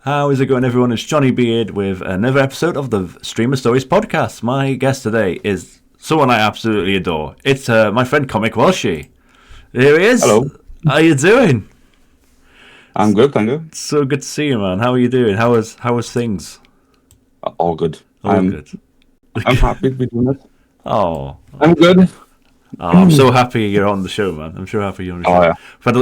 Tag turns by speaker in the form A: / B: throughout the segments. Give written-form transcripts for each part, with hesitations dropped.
A: How is it going, everyone? It's Johnny Beard with another episode of the Streamer Stories podcast. My guest today is someone I absolutely adore. It's my friend ComicWelshy. Here he is.
B: Hello.
A: How you doing?
B: I'm good, thank you.
A: So good to see you, man. How are you doing? How was things?
B: All good.
A: All good.
B: I'm happy to be doing this.
A: Oh,
B: I'm good.
A: I'm so happy you're on the show, man. I'm so happy you're on the show.
B: Oh, yeah.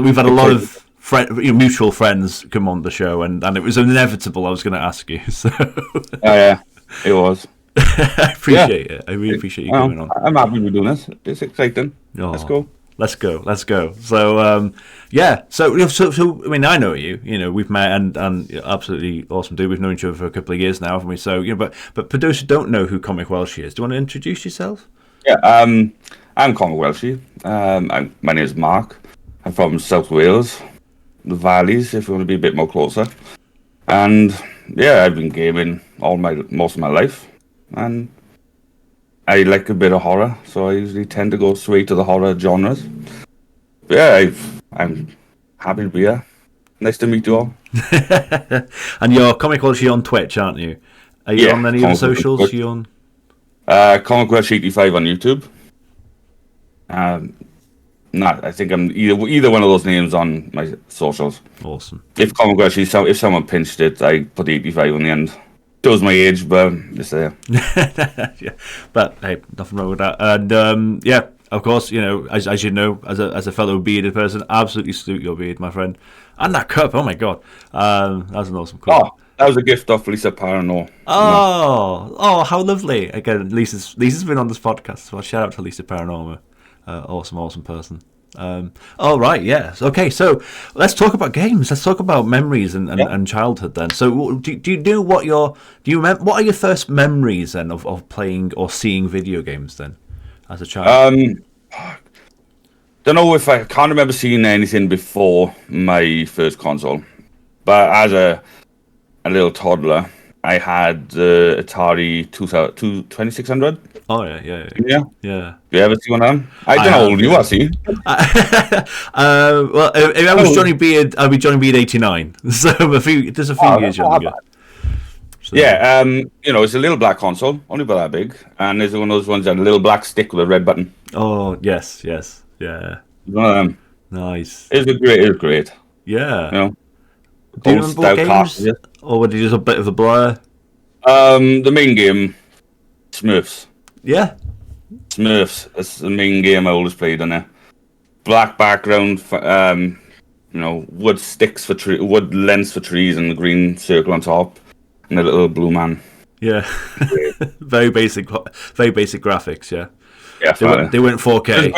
A: We've had a lot of mutual friends come on the show, and it was inevitable I was going to ask you. So,
B: Yeah, it was.
A: I appreciate it. I really appreciate you coming on.
B: I'm happy to be doing this. It's exciting.
A: Oh,
B: Let's go.
A: Let's go. So, yeah. So, I mean, I know you. You know, we've met, and you're absolutely awesome dude. We've known each other for a couple of years now, haven't we? So, but for those who don't know who ComicWelshy is, do you want to introduce yourself?
B: Yeah. I'm ComicWelshy. My name is Mark. I'm from South Wales, the Valleys, if you want to be a bit more closer. And yeah, I've been gaming most of my life, and I like a bit of horror, so I usually tend to go straight to the horror genres. But yeah, I'm happy to be here. Nice to meet you all.
A: And you're ComicWelshy on Twitch, aren't you? Are you on any of the socials? You on?
B: ComicWelshy85 on YouTube. I think I'm either one of those names on my socials.
A: Awesome.
B: If ComicWelshy, if someone pinched it, I put 85 on the end. Shows my age, but it's there.
A: Yeah, but hey, nothing wrong with that. And yeah, of course, you know, as you know, as a fellow bearded person, absolutely salute your beard, my friend. And that cup, oh my god, that's an awesome cup.
B: Oh, that was a gift off Lisa Parano.
A: Oh, how lovely! Again, Lisa's been on this podcast, so shout out to Lisa Paranorma. Awesome person. Right, yes. Okay, so let's talk about games. Let's talk about memories and childhood then. So, do you know what are your first memories then of playing or seeing video games then as a child?
B: Don't know if I can't remember seeing anything before my first console, but as a little toddler, I had the Atari 2600.
A: Oh yeah.
B: You ever see one of them? I don't know how old you are, see.
A: Well, if I was Johnny Beard, I'd be Johnny Beard 89. So there's a few years younger. So.
B: Yeah, you know, it's a little black console, only about that big, and there's one of those ones that had a little black stick with a red button.
A: Oh yes, yeah.
B: One of them.
A: Nice.
B: It was great.
A: Yeah.
B: You know.
A: Do you remember what games? Or was it just a bit of a blur?
B: The main game, Smurfs.
A: Yeah.
B: Smurfs. That's the main game I always played on there. Black background, you know, wood lens for trees, and the green circle on top, and a little blue man.
A: Yeah. very basic graphics. Yeah.
B: Yeah.
A: They weren't 4K.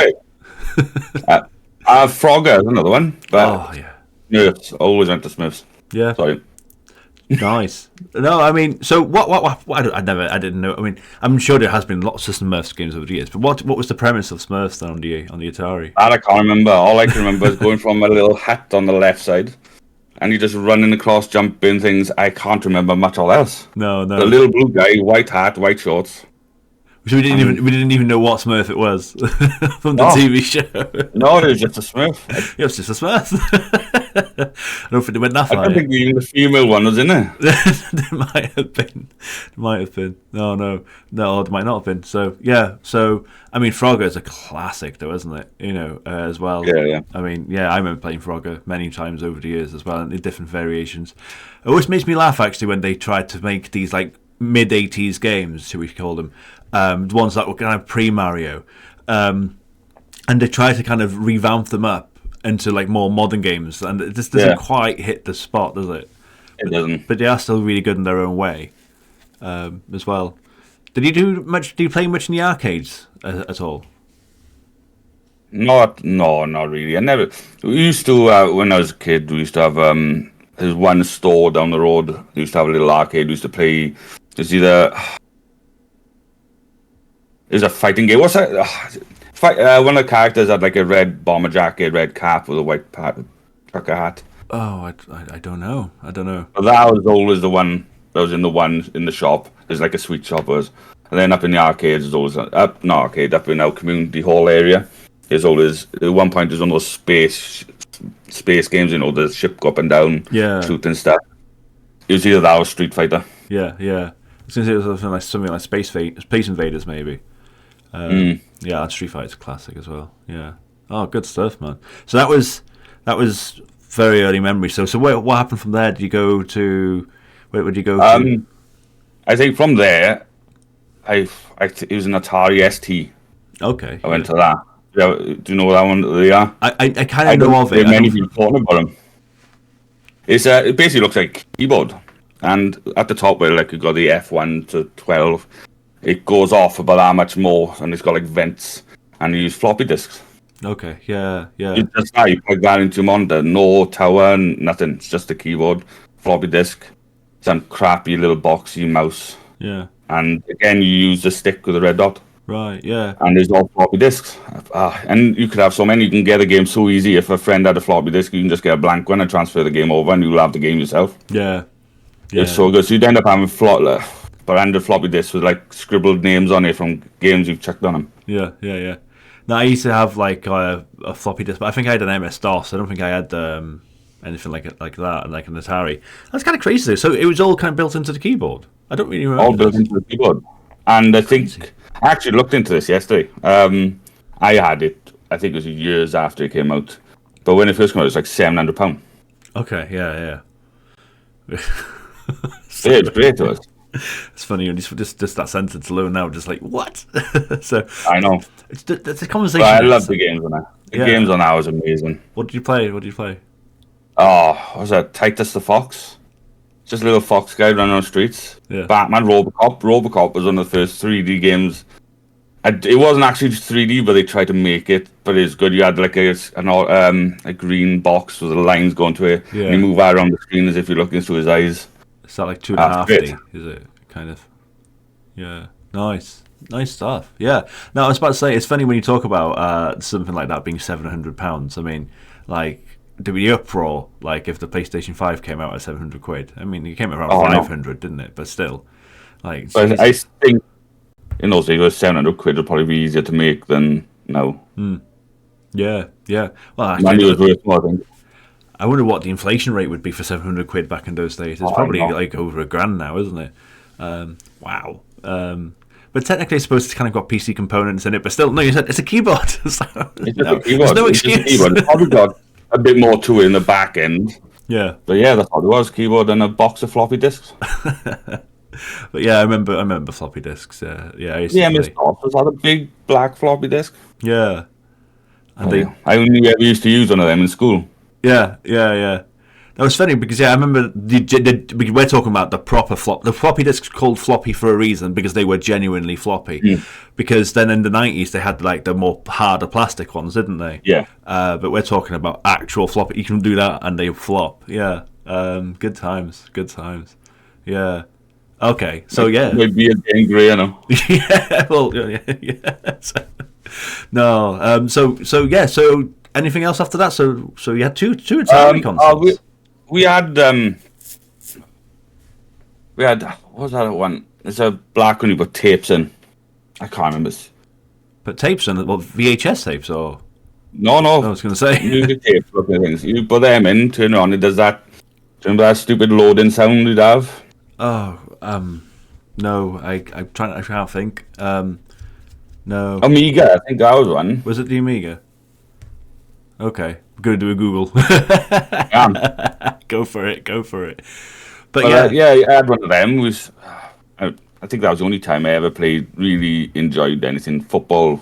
B: Frogger is another one. But
A: yeah.
B: Smurfs. Always went to Smurfs.
A: Yeah.
B: Sorry.
A: Nice. No, I mean, so what I didn't know. I mean, I'm sure there has been lots of Smurfs games over the years, but what was the premise of Smurfs then on the Atari?
B: I can't remember. All I can remember is going from a little hut on the left side, and you just running across, jumping things. I can't remember much all else.
A: No.
B: The little blue guy, white hat, white shorts.
A: So we didn't even know what Smurf it was from the TV show.
B: No, it was just a Smurf.
A: It was just a Smurf. I don't think it went that far.
B: I don't think even the female one was in there.
A: There might have been. No, there might not have been. So yeah. So I mean, Frogger is a classic, though, isn't it? You know, as well.
B: Yeah.
A: I mean, yeah, I remember playing Frogger many times over the years as well, and in different variations. It always makes me laugh actually when they tried to make these like mid-80s games, should we call them, the ones that were kind of pre-Mario, and they try to kind of revamp them up into like more modern games, and it just doesn't quite hit the spot, does it?
B: It doesn't.
A: But they are still really good in their own way, as well. Do you play much in the arcades at all?
B: Not really. I never. We used to when I was a kid. We used to have there's one store down the road. We used to have a little arcade. We used to play. It's either. There's a fighting game. What's that? One of the characters had like a red bomber jacket, red cap with a white trucker hat.
A: Oh, I don't know.
B: But that was always the one that was in the shop. There's like a sweet shop was, and then up in the arcades, there's always up in our community hall area. There's always at one point there's one of those space games. You know, the ship go up and down, shooting stuff. it was either that or Street Fighter.
A: Yeah, yeah. I was going to say it was something like Space Invaders, maybe. Yeah, and Street Fighter's a classic as well. Yeah. Oh, good stuff, man. So that was very early memory. So what happened from there? Did you go to where would you go to?
B: I think from there, it was an Atari ST.
A: Okay.
B: I went to that. Yeah, do you know what that one they are?
A: I kind of know of it.
B: Many people talking about them. It basically looks like a keyboard, and at the top where like you got the F1 to 12, it goes off about that much more, and it's got like vents, and you use floppy disks.
A: Okay, yeah.
B: You just you plug that into your monitor, no tower, nothing. It's just a keyboard, floppy disk, some crappy little boxy mouse.
A: Yeah.
B: And again, you use the stick with the red dot.
A: Right, yeah.
B: And there's all floppy disks. And you could have so many. You can get a game so easy. If a friend had a floppy disk, you can just get a blank one and transfer the game over, and you'll have the game yourself.
A: Yeah.
B: It's so good. So you'd end up having branded floppy disks with like scribbled names on it from games you've checked on them.
A: Yeah. No, I used to have like a floppy disk, but I think I had an MS-DOS. I don't think I had anything like that, like an Atari. That's kind of crazy though. So it was all kind of built into the keyboard. I don't really remember.
B: All built into the keyboard. And I think I actually looked into this yesterday. I had it. I think it was years after it came out. But when it first came out, it was like £700.
A: Okay, yeah.
B: So, yeah, it's great to us.
A: It's funny when just that sentence alone now, just like what? So
B: I know.
A: It's a conversation.
B: But I love the games on that. The games on that was amazing.
A: What did you play?
B: Oh, what was that? Titus the Fox? Just a little fox guy running on the streets.
A: Yeah.
B: Batman, Robocop. Robocop was one of the first 3D games. It wasn't actually 3D, but they tried to make it. But it's good. You had like a green box with the lines going to it.
A: Yeah.
B: And you move that around the screen as if you're looking through his eyes.
A: Is that like 2.5D? Is it kind of? Yeah. Nice stuff. Yeah. Now I was about to say, it's funny when you talk about something like that being £700. I mean, like, there'd be uproar, like if the PlayStation 5 came out at £700. I mean, it came out around 500, didn't it? But still, like.
B: But I think in those days, £700 would probably be easier to make than now.
A: Yeah. Well,
B: Money was worth more, I think.
A: I wonder what the inflation rate would be for £700 back in those days. It's probably like over £1,000 now, isn't it? Wow. But technically, I suppose it's kind of got PC components in it. But still, no, you said it's a keyboard. So,
B: it's just a keyboard.
A: There's no excuse.
B: It's probably got a bit more to it in the back end.
A: Yeah.
B: But yeah, that's all it was. Keyboard and a box of floppy disks.
A: But yeah, I remember floppy disks. Yeah. I used
B: to
A: MS-DOS
B: was that a big black floppy disk?
A: Yeah. And
B: I only ever used to use one of them in school.
A: Yeah. That was funny because I remember we're talking about the proper flop. The floppy disks called floppy for a reason because they were genuinely floppy. Because then in the 90s they had like the more harder plastic ones, didn't they?
B: Yeah.
A: But we're talking about actual floppy. You can do that and they flop. Yeah. Good times. Yeah. Okay. So yeah.
B: Maybe a game grey, I know.
A: Yeah. Well. Yeah. No. So yeah. So anything else after that? So you had two Atari consoles.
B: We had what was that one? It's a black one you put tapes in. I can't remember.
A: But tapes in? Well, VHS tapes or?
B: No.
A: I was going to say.
B: Music tapes, looking things. You put them in, turn it on. It does that. Do you remember that stupid loading sound you'd have?
A: Oh, no. I can't think. No.
B: Amiga, I think that was one.
A: Was it the Amiga? Okay, we're going to do a Google. Go for it. But
B: yeah, I had one of them. I think that was the only time I ever really enjoyed anything football.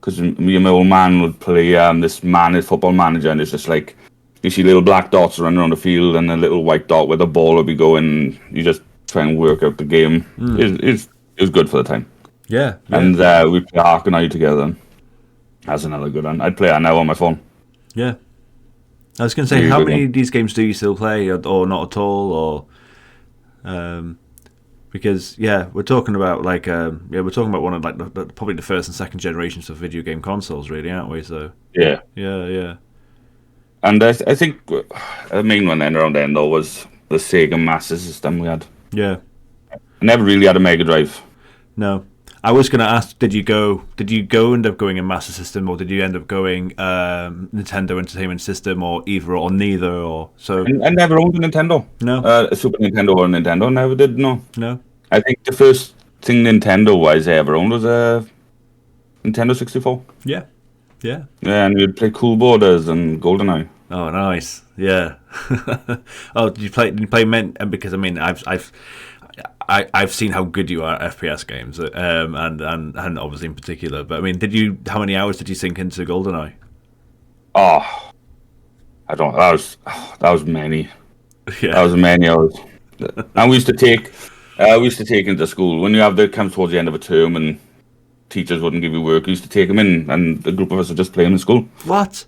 B: Because me and my old man would play this football manager, and it's just like you see little black dots running around the field and a little white dot where the ball would be going. You just try and work out the game. It was good for the time.
A: Yeah.
B: And we play Arcanine together. That's another good one. I'd play that now on my phone.
A: Yeah. I was going to say, how many of these games do you still play, or not at all, or because we're talking about like we're talking about one of like probably the first and second generations of video game consoles, really, aren't we? So
B: yeah. And I think the main one then around then though was the Sega Master System we had.
A: Yeah.
B: I never really had a Mega Drive.
A: No, I was going to ask, did you end up going in Master System, or did you end up going Nintendo Entertainment System, or either or neither, or so?
B: I never owned a Nintendo.
A: No,
B: a Super Nintendo or a Nintendo. Never did. No. I think the first thing Nintendo-wise I ever owned was a Nintendo 64.
A: Yeah. Yeah,
B: and we'd play Coolboarders and Goldeneye.
A: Oh, nice. Yeah. Oh, did you play men? Because I mean, I've seen how good you are at FPS games, and obviously in particular. But I mean, how many hours did you sink into GoldenEye?
B: Oh, I don't. That was many.
A: Yeah.
B: That was many hours. And we used to take into school when you come towards the end of a term and teachers wouldn't give you work. We used to take them in, and a group of us would just play them in school.
A: What?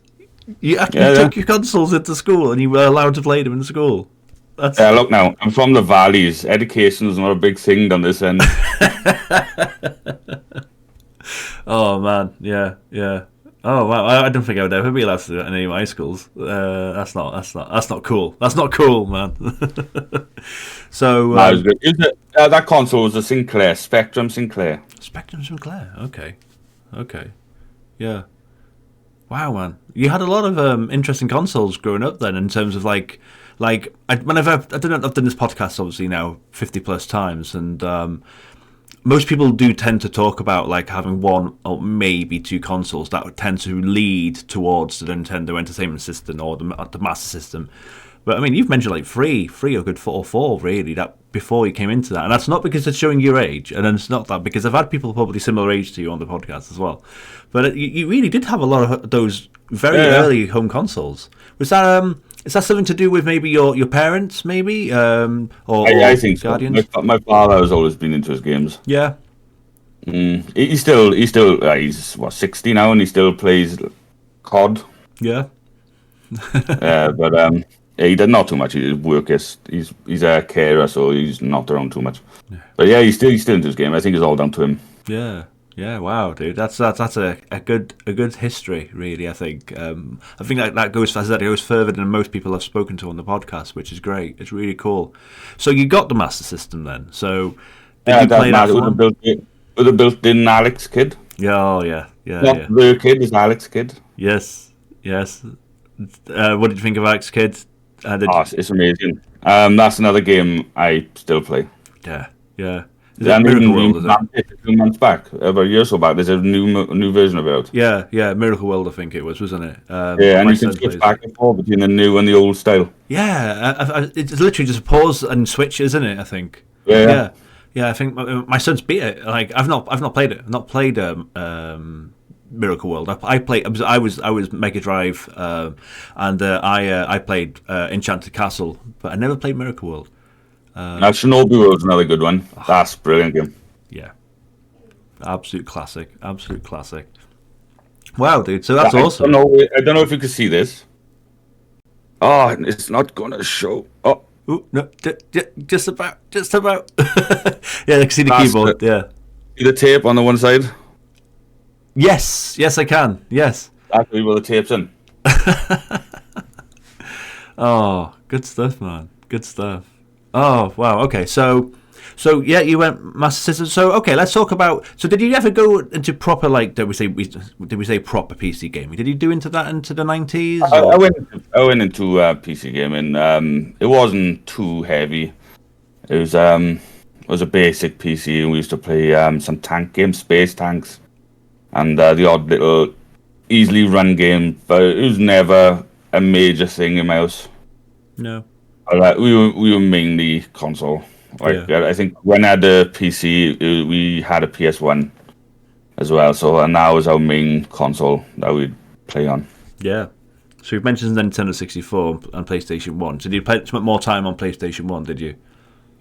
A: You actually took your consoles into school, and you were allowed to play them in school?
B: Look now, I'm from the valleys. Education is not a big thing on this end.
A: Oh man, yeah. Oh wow, I don't think I would ever be allowed to do that in any of my schools. That's not cool. That's not cool, man. So
B: that console was a Sinclair, Spectrum Sinclair.
A: Okay, yeah. Wow, man, you had a lot of interesting consoles growing up then, in terms of I've done this podcast obviously now 50 plus times, and most people do tend to talk about having one or maybe two consoles that would tend to lead towards the Nintendo Entertainment System or the Master System. But I mean, you've mentioned three or good four really that before you came into that, and that's not because it's showing your age, and it's not that because I've had people probably similar age to you on the podcast as well. But you really did have a lot of those very early home consoles. Was that is that something to do with maybe your parents, maybe,
B: I think guardians? So. My father has always been into his games.
A: Yeah.
B: He's 60 now, and he still plays COD.
A: Yeah.
B: But he did not too much. His work he's a carer, so he's not around too much. Yeah. But yeah, he's still into his game. I think it's all down to him.
A: Yeah, wow, dude, that's a good history, really. I think that goes, as I said, it goes further than most people I've spoken to on the podcast, which is great. It's really cool. So you got the Master System then. So did you play that
B: with a built-in Alex kid?
A: Yeah.
B: Not the kid, is Alex kid.
A: Yes. What did you think of Alex Kid?
B: It's amazing. That's another game I still play.
A: Yeah.
B: Is it Miracle World, is it? 2 months back, about a year or so back, there's a new version of it.
A: Yeah, Miracle World, I think it was, wasn't it?
B: And you can switch back and forth between the new and the old style.
A: Yeah, it's literally just pause and switch, isn't it? I think. Yeah. I think my son's beat it. I've not played it. I've not played Miracle World. I was Mega Drive, and I played Enchanted Castle, but I never played Miracle World.
B: Now Shinobi World's another good one. That's a brilliant game.
A: Yeah, absolute classic. Wow, dude! So that's awesome.
B: I don't know if you can see this. Oh, it's not gonna show. Oh,
A: ooh, no, just about. Yeah, I can see the keyboard. Yeah,
B: see the tape on the one side.
A: Yes, I can. Yes,
B: that's where the tape's in.
A: Oh, good stuff, man. Good stuff. Oh wow, okay, so yeah, you went Master System. So okay, let's talk about. So did you ever go into proper did we say proper PC gaming? Did you do into the 90s?
B: I went into PC gaming. It wasn't too heavy. It was a basic PC, and we used to play some tank games, Space Tanks, and the odd little easily run game. But it was never a major thing in my house.
A: No.
B: We were mainly console. I think when I had a PC, we had a PS1 as well. And that was our main console that we'd play on.
A: Yeah. So you've mentioned Nintendo 64 and PlayStation 1. So did you spend more time on PlayStation 1, did you?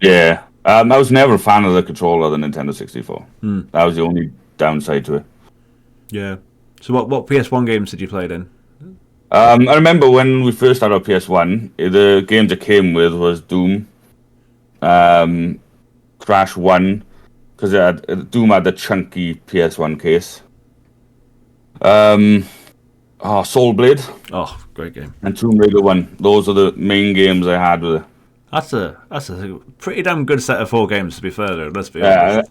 B: Yeah. I was never a fan of the controller of the Nintendo 64. That was the only downside to it.
A: Yeah. So what PS1 games did you play then?
B: I remember when we first had our PS1, the games it came with was Doom, Crash 1, because Doom had the chunky PS1 case. Soul Blade.
A: Oh, great game.
B: And Tomb Raider 1. Those are the main games I had with it. That's
A: a pretty damn good set of 4 games, to be fair, though, let's be honest.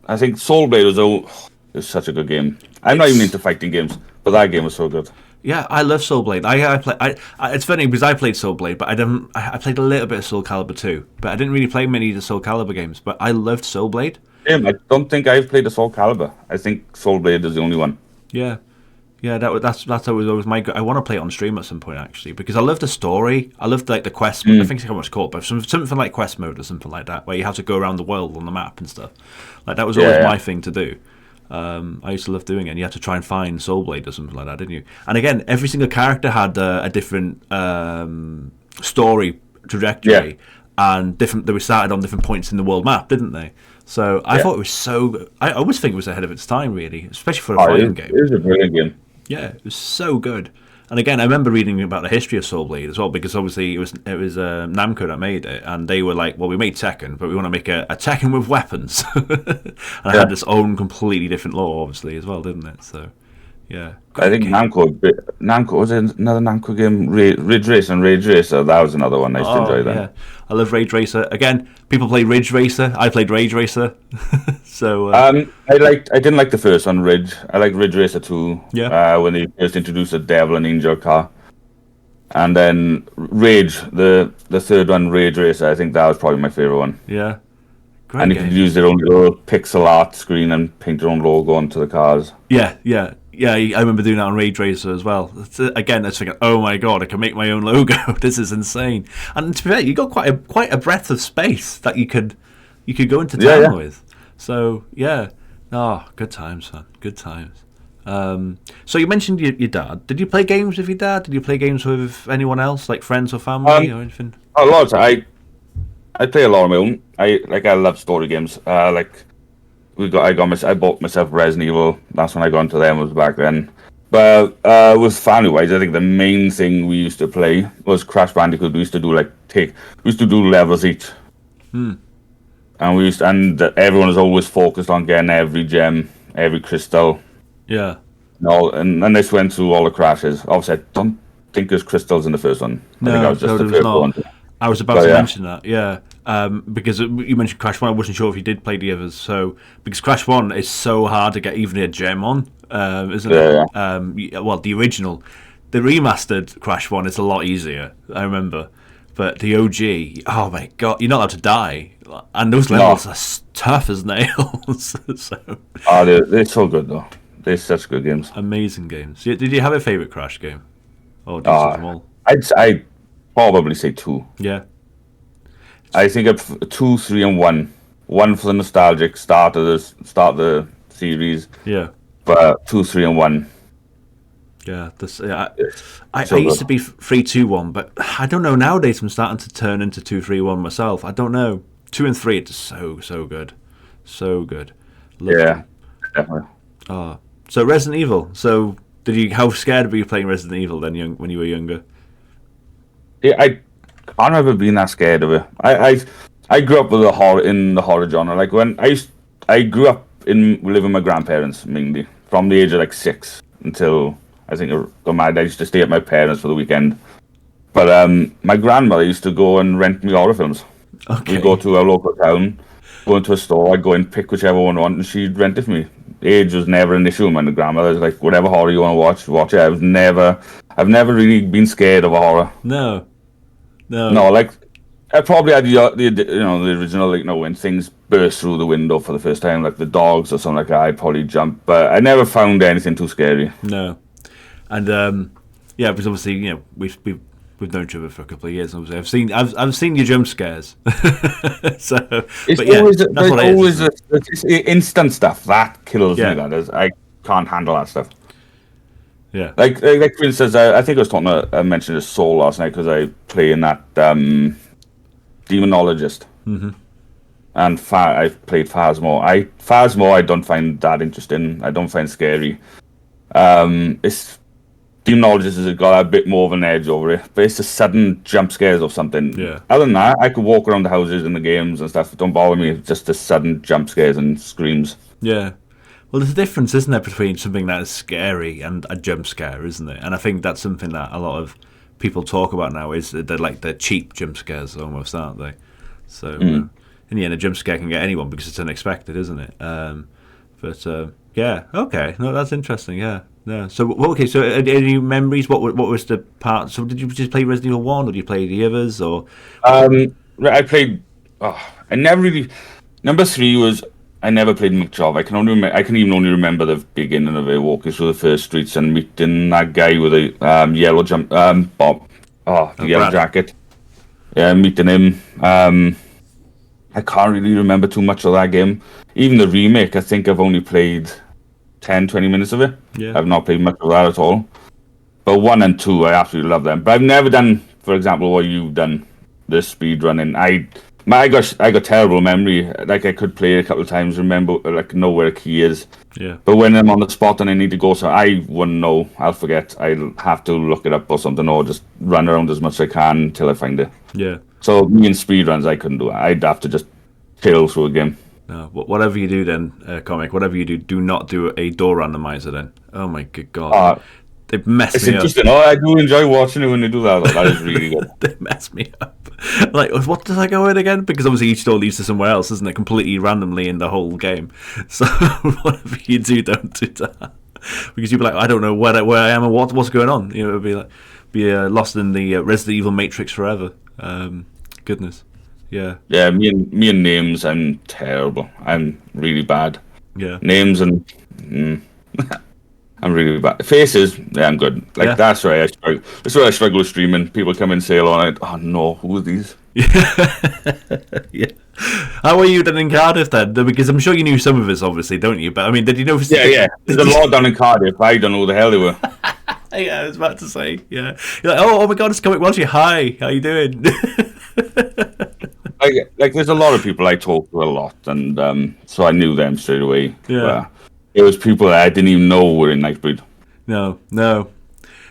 B: I think Soul Blade was such a good game. I'm not even into fighting games, but that game was so good.
A: Yeah, I love Soul Blade. It's funny because I played Soul Blade, but I played a little bit of Soul Calibur too, but I didn't really play many of the Soul Calibur games. But I loved Soul Blade.
B: I don't think I've played a Soul Calibur. I think Soul Blade is the only one.
A: Yeah, that's always my. I want to play it on stream at some point actually because I love the story. I loved like the quest mode. I think it's called, but something like quest mode or something like that, where you have to go around the world on the map and stuff. Like that was always my thing to do. I used to love doing it, and you had to try and find Soul Blade or something like that, didn't you? And again, every single character had a different story trajectory, and different. They were started on different points in the world map, didn't they? So I thought it was so. I always think it was ahead of its time, really, especially for a fighting game.
B: It was a brilliant game.
A: Yeah, it was so good. And again, I remember reading about the history of Soul Blade as well, because obviously it was Namco that made it, and they were like, "Well, we made Tekken, but we want to make a Tekken with weapons." And it had its own completely different lore, obviously, as well, didn't it? So, yeah.
B: I think Namco was another Namco game, Ridge Racer and Rage Racer. That was another one I used to enjoy. Then.
A: Yeah, I love Rage Racer. Again, people play Ridge Racer. I played Rage Racer. So
B: I didn't like the first one, Ridge. I like Ridge Racer 2.
A: Yeah.
B: When they first introduced the Devil and Angel car, and then Rage, the third one, Rage Racer. I think that was probably my favorite one.
A: Yeah. Great
B: and you could use their own little pixel art screen and paint their own logo onto the cars.
A: Yeah. I remember doing that on Rage Racer as well. Again, it's like, oh my god, I can make my own logo. This is insane. And to be fair, you got quite a breadth of space that you could go into town with. So yeah, good times, man. Good times. So you mentioned your dad. Did you play games with your dad? Did you play games with anyone else, like friends or family or anything?
B: A lot. I play a lot on my own. I love story games. I bought myself Resident Evil. That's when I got into them, was back then. But with family wise, I think the main thing we used to play was Crash Bandicoot. We used to do levels each. And everyone was always focused on getting every gem, every crystal.
A: Yeah.
B: No, and this went through all the crashes. Obviously, I don't think there's crystals in the first one. I think that was just the first one.
A: I was about to mention that, yeah. Because you mentioned Crash 1, I wasn't sure if you did play the others. So because Crash 1 is so hard to get even a gem on, isn't it? Yeah. Well, the original, the remastered Crash 1 is a lot easier, I remember. But the OG, oh my god, you're not allowed to die. And those levels are tough as nails. So.
B: They're so good, though. They're such good games.
A: Amazing games. Did you have a favourite Crash game? Or did you have them all?
B: I'd probably say 2.
A: Yeah.
B: I think of 2, 3, and 1. 1 for the nostalgic start of the series.
A: Yeah.
B: But 2, 3, and 1.
A: Yeah, I used to be 3, 2, 1, but I don't know. Nowadays, I'm starting to turn into 2, 3, 1 myself. I don't know. 2 and 3, it's so good, so good.
B: Definitely.
A: Oh, so Resident Evil. So how scared were you playing Resident Evil then, when you were younger?
B: Yeah, I can't remember being that scared of it. I grew up with the horror genre. Like when I grew up living with my grandparents mainly from the age of like 6 until I think I got married. I used to stay at my parents for the weekend. But my grandmother used to go and rent me horror films.
A: Okay.
B: We'd go to our local town, go into a store, I'd go and pick whichever one I want, and she'd rent it for me. Age was never an issue. My grandmother's like, whatever horror you want to watch it. I've never really been scared of a horror.
A: No.
B: Like I probably had the original, like, when things burst through the window for the first time, like the dogs or something like that. I'd probably jump, but I never found anything too scary.
A: No, and because obviously we've known each other for a couple of years. Obviously, I've seen your jump scares. So,
B: it's instant stuff that kills me. I can't handle that stuff.
A: Yeah,
B: like for instance, I think I mentioned a Soul last night because I play in that Demonologist, and I played Phasmo. Phasmo I don't find that interesting. I don't find scary. It's Demonologist has got a bit more of an edge over it, but it's the sudden jump scares of something.
A: Yeah.
B: Other than that, I could walk around the houses and the games and stuff. It don't bother me. It's just the sudden jump scares and screams.
A: Yeah. Well, there's a difference, isn't there, between something that is scary and a jump scare, isn't it? And I think that's something that a lot of people talk about now, is they're like the cheap jump scares almost, aren't they? So in the end, a jump scare can get anyone because it's unexpected, isn't it? Yeah, okay, no, that's interesting. Yeah. So okay, so any memories? What was the part? So did you just play Resident Evil 1, or did you play the others, or?
B: I played. I never really. Number 3 was I never played much of. I can even only remember the beginning of it, walking through the first streets and meeting that guy with a yellow Bob. The yellow
A: Brad.
B: jacket. Yeah, meeting him. I can't really remember too much of that game. Even the remake, I think I've only played 10, 20 minutes of it.
A: Yeah.
B: I've not played much of that at all. But 1 and 2, I absolutely love them. But I've never done, for example, what you've done, the speed running. I got terrible memory. Like, I could play it a couple of times, remember, like, know where a key is.
A: Yeah.
B: But when I'm on the spot and I need to go, so I wouldn't know. I'll forget. I'll have to look it up or something, or just run around as much as I can until I find it.
A: Yeah.
B: So me and speedruns, I couldn't do it. I'd have to just chill through a game.
A: No, whatever you do then, Comic, whatever you do not do a door randomizer then. Oh my good God. They mess
B: It's
A: me up.
B: interesting. I do enjoy watching it when they do that. That is really good.
A: They mess me up. Like, what does I go in again? Because obviously each door leads to somewhere else, isn't it? Completely randomly in the whole game. So whatever you do, don't do that. Because you'd be like, I don't know where I am and what's going on. You know, it would be lost in the Resident Evil Matrix forever. Goodness. Yeah.
B: Yeah, me and names, I'm terrible. I'm really bad.
A: Yeah.
B: Names and I'm really bad. Faces, yeah, I'm good. Like,
A: Yeah.
B: that's where I struggle. That's where I struggle with streaming. People come and say hello, and oh no, who are these?
A: Yeah. How were you then in Cardiff then? Because I'm sure you knew some of us, obviously, don't you? But I mean, did you know?
B: Yeah. There's a lot down in Cardiff. I don't know who the hell they were.
A: Yeah, I was about to say. Yeah. You're like, oh my God, it's ComicWelshy. Hi, how you doing?
B: Like, there's a lot of people I talk to a lot, and so I knew them straight away.
A: Yeah.
B: It was people that I didn't even know were in Nightbreed.
A: No.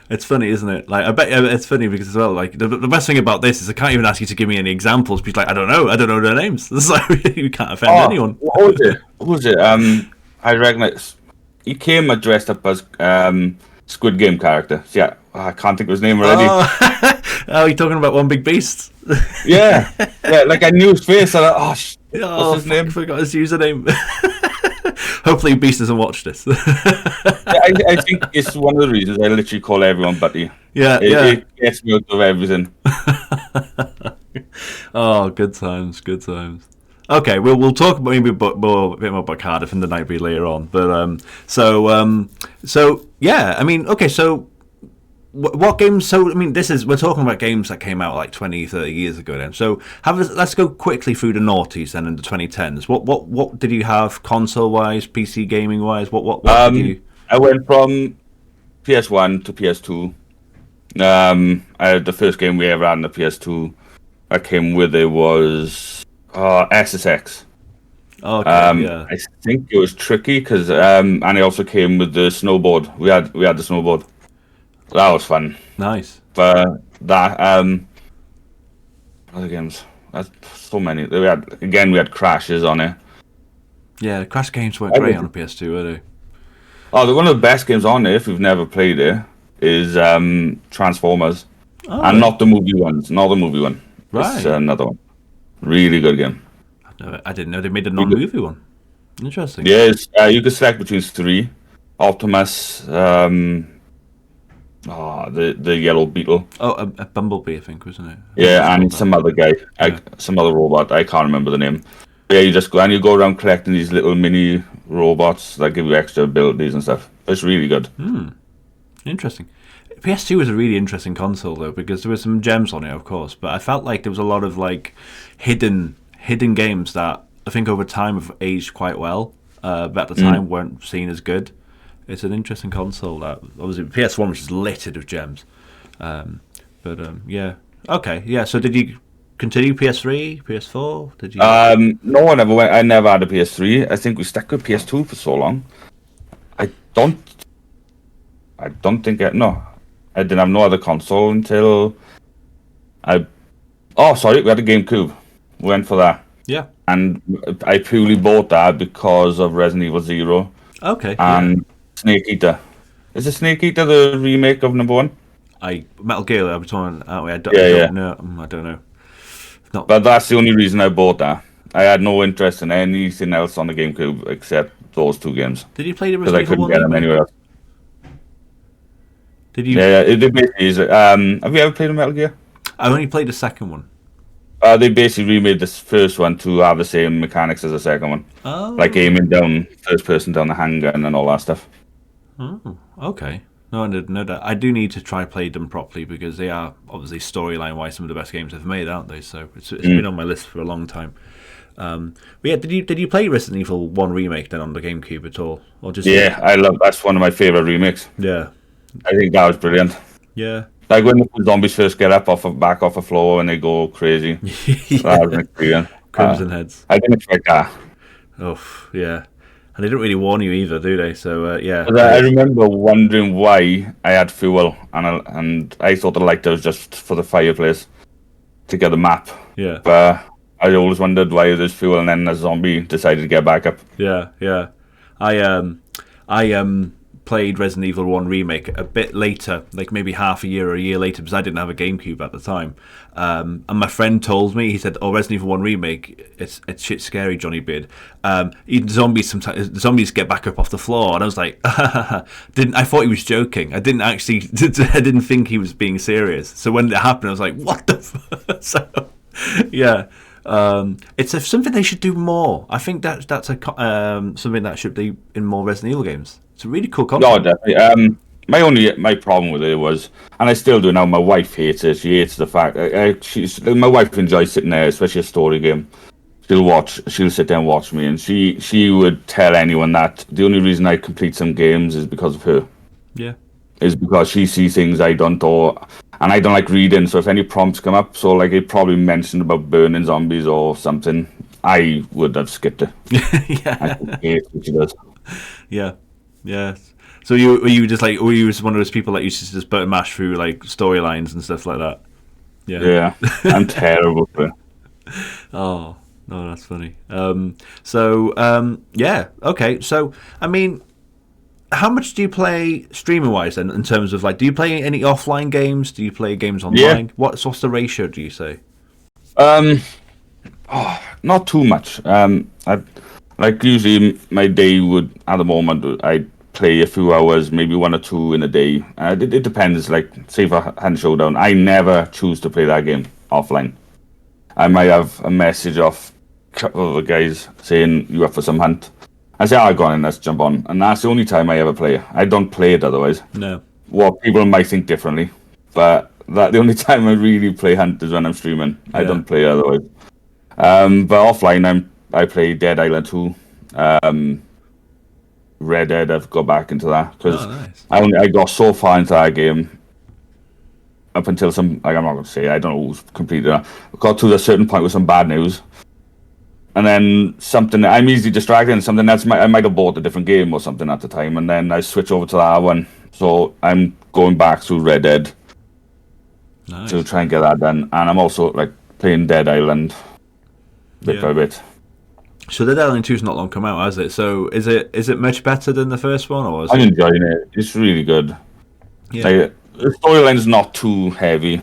A: It's funny, isn't it? Like, I bet it's funny because as well, like, the best thing about this is I can't even ask you to give me any examples because, like, I don't know their names. It's like, you can't offend anyone.
B: What was it? I recognize he came dressed up as Squid Game character. Yeah, I can't think of his name already.
A: Oh, you're talking about One Big Beast?
B: Yeah, like I knew his face. I thought, what's his name?
A: I forgot his username. Hopefully Beast doesn't watch this.
B: I think it's one of the reasons I literally call everyone Buddy. It gets me out of everything.
A: Oh, good times. Okay, we'll talk about maybe a bit more about Cardiff and the Nightbreed later on. But so yeah, I mean, okay, so what games? So I mean, we're talking about games that came out like 20, 30 years ago. Then, so let's go quickly through the noughties then in the 2010s. What did you have console wise, PC gaming wise? What did you?
B: I went from PS1 to PS2. The first game we ever had on the PS2 that came with it was SSX.
A: Okay, yeah.
B: I think it was tricky because and it also came with the snowboard. We had the snowboard. That was fun.
A: Nice.
B: But that other games. That's so many. We had Crashes on it.
A: Yeah, Crash games weren't great on the PS2, were they?
B: Oh, one of the best games on there, if you've never played it, is Transformers.
A: Oh,
B: and not the movie ones. Not the movie one.
A: Right.
B: It's another one. Really good game.
A: I didn't know they made a non-movie one. Interesting.
B: Yes, you could select between 3. Optimus, the yellow beetle.
A: Oh, a Bumblebee, I think, wasn't it?
B: Yeah, and some other guy, some other robot. I can't remember the name. But yeah, you just go around collecting these little mini robots that give you extra abilities and stuff. It's really good.
A: Interesting. PS2 was a really interesting console though because there were some gems on it, of course, but I felt like there was a lot of like hidden games that I think over time have aged quite well, but at the time weren't seen as good. It's an interesting console. That obviously PS1 was just littered of gems, yeah. Okay, yeah. So did you continue PS3, PS4? Did you?
B: No one ever went. I never had a PS3. I think we stuck with PS2 for so long. I don't think I didn't have no other console until we had a GameCube. We went for that.
A: Yeah.
B: And I purely bought that because of Resident Evil 0.
A: Okay.
B: And Snake Eater. Is it Snake Eater the remake of number 1?
A: Metal Gear, I was talking, aren't we? I don't know.
B: But that's the only reason I bought that. I had no interest in anything else on the GameCube except those 2 games.
A: Did you play the
B: Because I
A: Resident Evil
B: couldn't
A: 1
B: get them
A: remake?
B: anywhere else.
A: Did you?
B: Yeah, it basically is. Have you ever played a Metal Gear?
A: I only played the second one.
B: They basically remade this first one to have the same mechanics as the second one.
A: Oh.
B: Like aiming down, first person down the handgun and all that stuff.
A: Oh, okay. No, I didn't know that. I do need to try play them properly because they are obviously storyline-wise some of the best games ever made, aren't they? So it's been on my list for a long time. But yeah, did you play Resident Evil 1 remake then on the GameCube at all, or just?
B: Yeah, that's one of my favorite remakes.
A: Yeah.
B: I think that was brilliant.
A: Yeah.
B: Like when the zombies first get up back off the floor and they go crazy. That was an experience.
A: Crimson Heads.
B: I didn't expect that.
A: Oh, yeah. And they don't really warn you either, do they? So, yeah.
B: I remember wondering why I had fuel, and I thought the lighter was just for the fireplace to get the map.
A: Yeah.
B: But I always wondered why there's fuel, and then the zombie decided to get back up.
A: Yeah, yeah. I played Resident Evil 1 remake a bit later, like maybe half a year or a year later, because I didn't have a GameCube at the time. And my friend told me, he said, "Oh, Resident Evil 1 remake, it's shit scary, Johnny Beard. Even the zombies get back up off the floor." And I was like, I thought he was joking. I didn't think he was being serious. So when it happened, I was like, what the fuck? So, yeah. It's something they should do more. I think that's something that should be in more Resident Evil games. It's a really cool concept.
B: No, definitely. My problem with it was, and I still do now. My wife hates it. She hates the fact. My wife enjoys sitting there, especially a story game. She'll sit there and watch me, and she would tell anyone that the only reason I complete some games is because of her.
A: Yeah.
B: Is because she sees things I don't, and I don't like reading. So if any prompts come up, so like it probably mentioned about burning zombies or something, I would have skipped it.
A: Yeah.
B: I hate what she does.
A: Yeah. Yeah. So were you just one of those people that used to just button mash through like storylines and stuff like that? Yeah.
B: Yeah. I'm terrible for it.
A: Oh, no, that's funny. Yeah. Okay. So, I mean, how much do you play streaming-wise then, in terms of, like, do you play any offline games? Do you play games online?
B: Yeah.
A: What's the ratio, do you say?
B: Not too much. Usually my day would, at the moment, I'd play a few hours, maybe 1 or 2 in a day. It depends, like, say for Hunt Showdown, I never choose to play that game offline. I might have a message off a couple of the guys saying, "You up for some hunt?" I say, "Oh, go on and let's jump on." And that's the only time I ever play it. I don't play it otherwise.
A: No.
B: Well, people might think differently, but the only time I really play Hunt is when I'm streaming.
A: Yeah.
B: I don't play it otherwise. But offline, I play Dead Island 2. Red Dead, I've got back into that because
A: nice.
B: I got so far into that game up until I'm not going to say, I don't know who's completed that. I got to a certain point with some bad news. And then I'm easily distracted, and something else, I might have bought a different game or something at the time, and then I switch over to that one. So I'm going back to Red Dead to try and get that done. And I'm also like playing Dead Island bit by bit.
A: So Dead Island 2's not long come out, has it? So is it much better than the first one, or is
B: I'm enjoying it. It's really good.
A: Yeah.
B: Like, the storyline's not too heavy.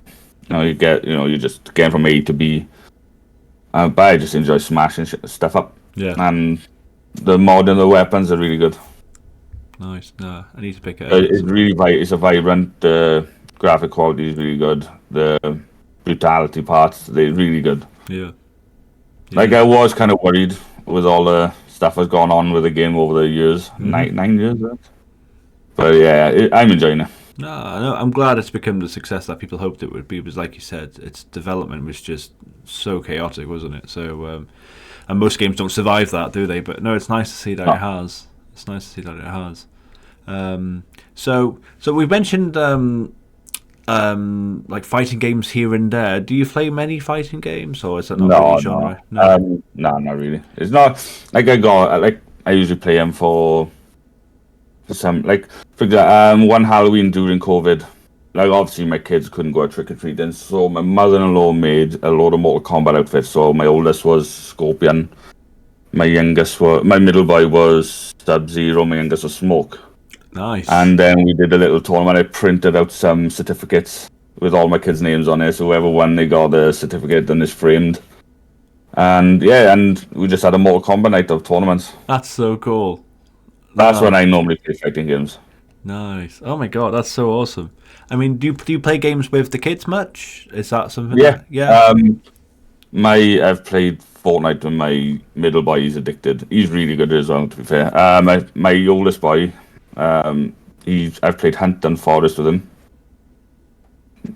B: You're just getting from A to B. But I just enjoy smashing stuff up.
A: Yeah.
B: And the mod and the weapons are really good.
A: Nice. No, I need to pick it up.
B: It's a vibrant. The graphic quality is really good. The brutality parts, they're really good.
A: Yeah.
B: Like, I was kind of worried with all the stuff that's gone on with the game over the years. 9 years, right? But yeah, I'm enjoying it.
A: No, I'm glad it's become the success that people hoped it would be. Because, like you said, its development was just so chaotic, wasn't it? So, and most games don't survive that, do they? But no, it's nice to see that it has. It's nice to see that it has. So we mentioned like fighting games here and there. Do you play many fighting games, or is that not really genre?
B: No, not really. It's not like I usually play them for some, like, for example, one Halloween during COVID, like, obviously my kids couldn't go trick-or-treating, so my mother-in-law made a load of Mortal Kombat outfits. So my oldest was Scorpion, my middle boy was Sub-Zero, my youngest was Smoke.
A: Nice.
B: And then we did a little tournament. I printed out some certificates with all my kids' names on it, so whoever won, they got a certificate and it's framed. And yeah, and we just had a Mortal Kombat night of tournaments.
A: That's so cool.
B: That's when I normally play fighting games.
A: Nice. Oh my god, that's so awesome. I mean, do you play games with the kids much? Is that something?
B: Yeah.
A: Yeah.
B: I've played Fortnite with my middle boy. He's addicted. He's really good as well, to be fair. My oldest boy, I've played Hunt and Forest with him.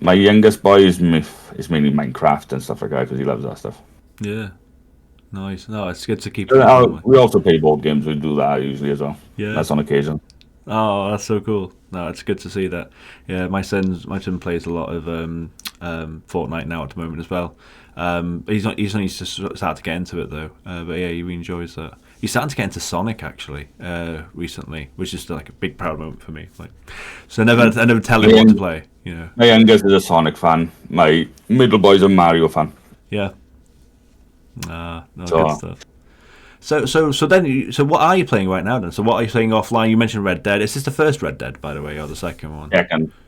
B: My youngest boy is mainly Minecraft and stuff like that because he loves that stuff.
A: Yeah. Nice. No, it's good to keep.
B: We also play board games. We do that usually as well.
A: Yeah.
B: That's on occasion.
A: Oh, that's so cool. No, it's good to see that. Yeah, my son plays a lot of Fortnite now at the moment as well. He's only just started to get into it though. But yeah, he really enjoys that. He's starting to get into Sonic actually recently, which is like a big proud moment for me. Like, so I never tell him what to play. You know,
B: my youngest is a Sonic fan. My middle boy's a Mario fan.
A: Yeah. No, good stuff. So what are you playing right now then? So what are you playing offline? You mentioned Red Dead. Is this the first Red Dead, by the way, or the second one?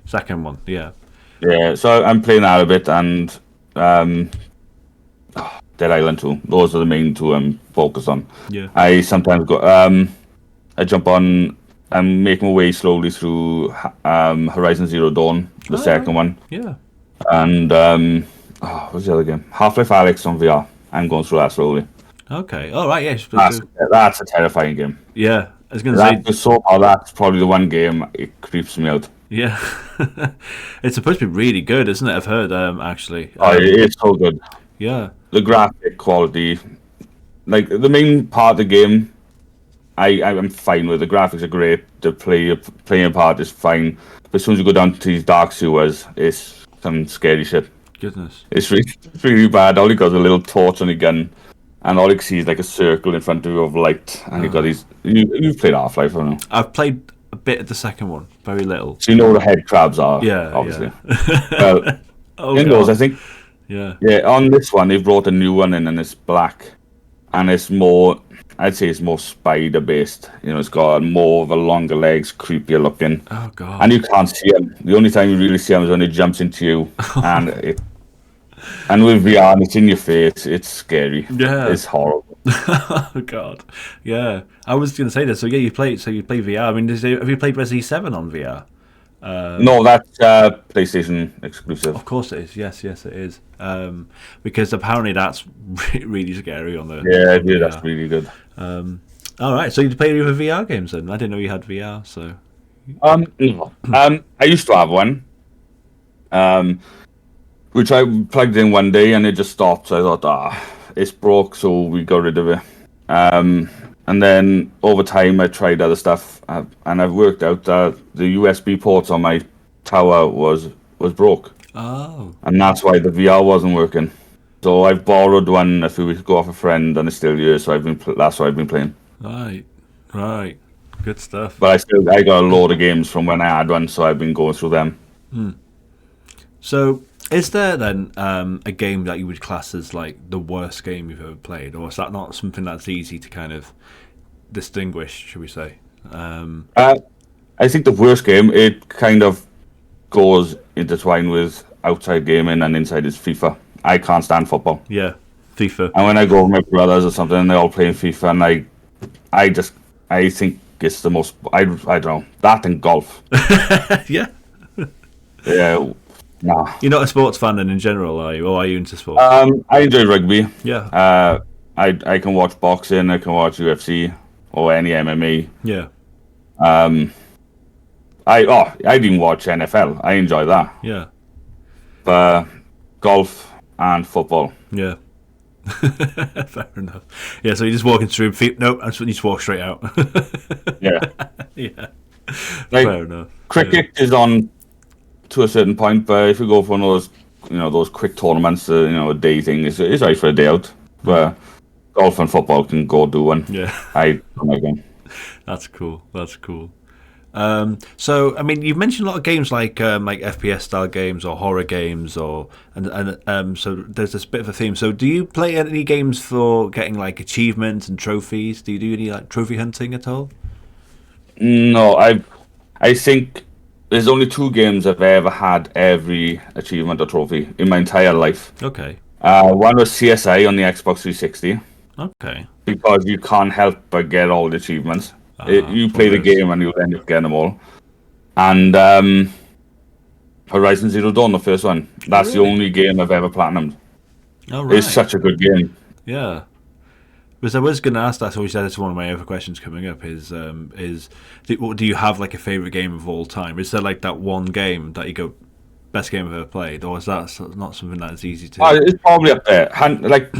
B: Second
A: one, yeah.
B: Yeah, so I'm playing that a bit, and Dead Island 2. Those are the main two I'm focused on.
A: Yeah.
B: I sometimes go. I jump on. I'm making my way slowly through Horizon Zero Dawn, the second one.
A: Yeah.
B: And what's the other game? Half-Life Alyx on VR. I'm going through that slowly.
A: Okay. All right. Yeah.
B: That's a terrifying game.
A: Yeah. I was going to say.
B: So far, that's probably the one game it creeps me out.
A: Yeah. It's supposed to be really good, isn't it? I've heard. Actually.
B: It's so good.
A: Yeah.
B: The graphic quality, like the main part of the game, I'm fine with. The graphics are great. The playing part is fine. But as soon as you go down to these dark sewers, it's some scary shit.
A: Goodness.
B: It's really bad. All you got is a little torch on a gun, and all you see is like a circle in front of you of light. And you got these. You've played Half-Life, haven't you?
A: I've played a bit of the second one, very little.
B: So you know what the head crabs are.
A: Yeah,
B: obviously.
A: Yeah.
B: Well, in those, I think.
A: Yeah.
B: Yeah. On this one, they brought a new one in, and it's black, and it's more. I'd say it's more spider based. You know, it's got more of a longer legs, creepier looking.
A: Oh god.
B: And you can't see him. The only time you really see him is when he jumps into you, and with VR, and it's in your face. It's scary.
A: Yeah.
B: It's horrible.
A: Oh god. Yeah. I was going to say that. So yeah, you play VR. I mean, have you played Resi 7 on VR?
B: No, that's PlayStation exclusive.
A: Of course it is. Yes, it is. Because apparently that's really scary on the.
B: Yeah, that's really good.
A: All right, so you play with VR games then? I didn't know you had VR. So.
B: I used to have one. Which I plugged in one day and it just stopped. So I thought, it's broke, so we got rid of it. And then over time, I tried other stuff, and I've worked out that the USB ports on my tower was broke.
A: Oh.
B: And that's why the VR wasn't working. So I borrowed one a few weeks ago off a friend, and it's still here. So that's what I've been playing.
A: Right, good stuff.
B: But I got a load of games from when I had one, so I've been going through them.
A: So, is there then a game that you would class as like the worst game you've ever played, or is that not something that's easy to kind of distinguish, should we say?
B: I think the worst game, it kind of goes intertwined with outside gaming and inside is FIFA. I can't stand football.
A: Yeah, FIFA.
B: And when I go with my brothers or something and they're all playing FIFA, and I think it's the most, I don't know, that and golf.
A: Yeah.
B: Yeah. Nah.
A: You're not a sports fan then in general, are you? Or are you into sports?
B: I enjoy rugby.
A: Yeah.
B: I can watch boxing, I can watch UFC or any MMA.
A: Yeah.
B: I didn't watch NFL. I enjoy that.
A: Yeah.
B: But golf and football.
A: Yeah. Fair enough. Yeah, so you're just walking through. Nope, I just walk straight out.
B: Yeah.
A: Yeah.
B: Fair enough. Cricket is on to a certain point, but if you go for one of those quick tournaments, a day thing, it's right for a day out. But golf and football can go do one.
A: Yeah.
B: I don't like them.
A: That's cool. So, I mean, you've mentioned a lot of games like FPS style games or horror games, and so there's this bit of a theme. So, do you play any games for getting like achievements and trophies? Do you do any like trophy hunting at all?
B: No, I think there's only 2 games I've ever had every achievement or trophy in my entire life.
A: Okay.
B: One was CSI on the Xbox 360
A: Okay.
B: because you can't help but get all the achievements. You play the game and you'll end up getting them all. And Horizon Zero Dawn, the first one. That's the only game I've ever platinumed.
A: Oh, right.
B: It's such a good game.
A: Yeah. Because I was going to ask that, so we said it's one of my other questions coming up is do you have like a favourite game of all time? Is there like that one game that you go, best game I've ever played? Or is that not something that is easy to...
B: It's probably up there. Like,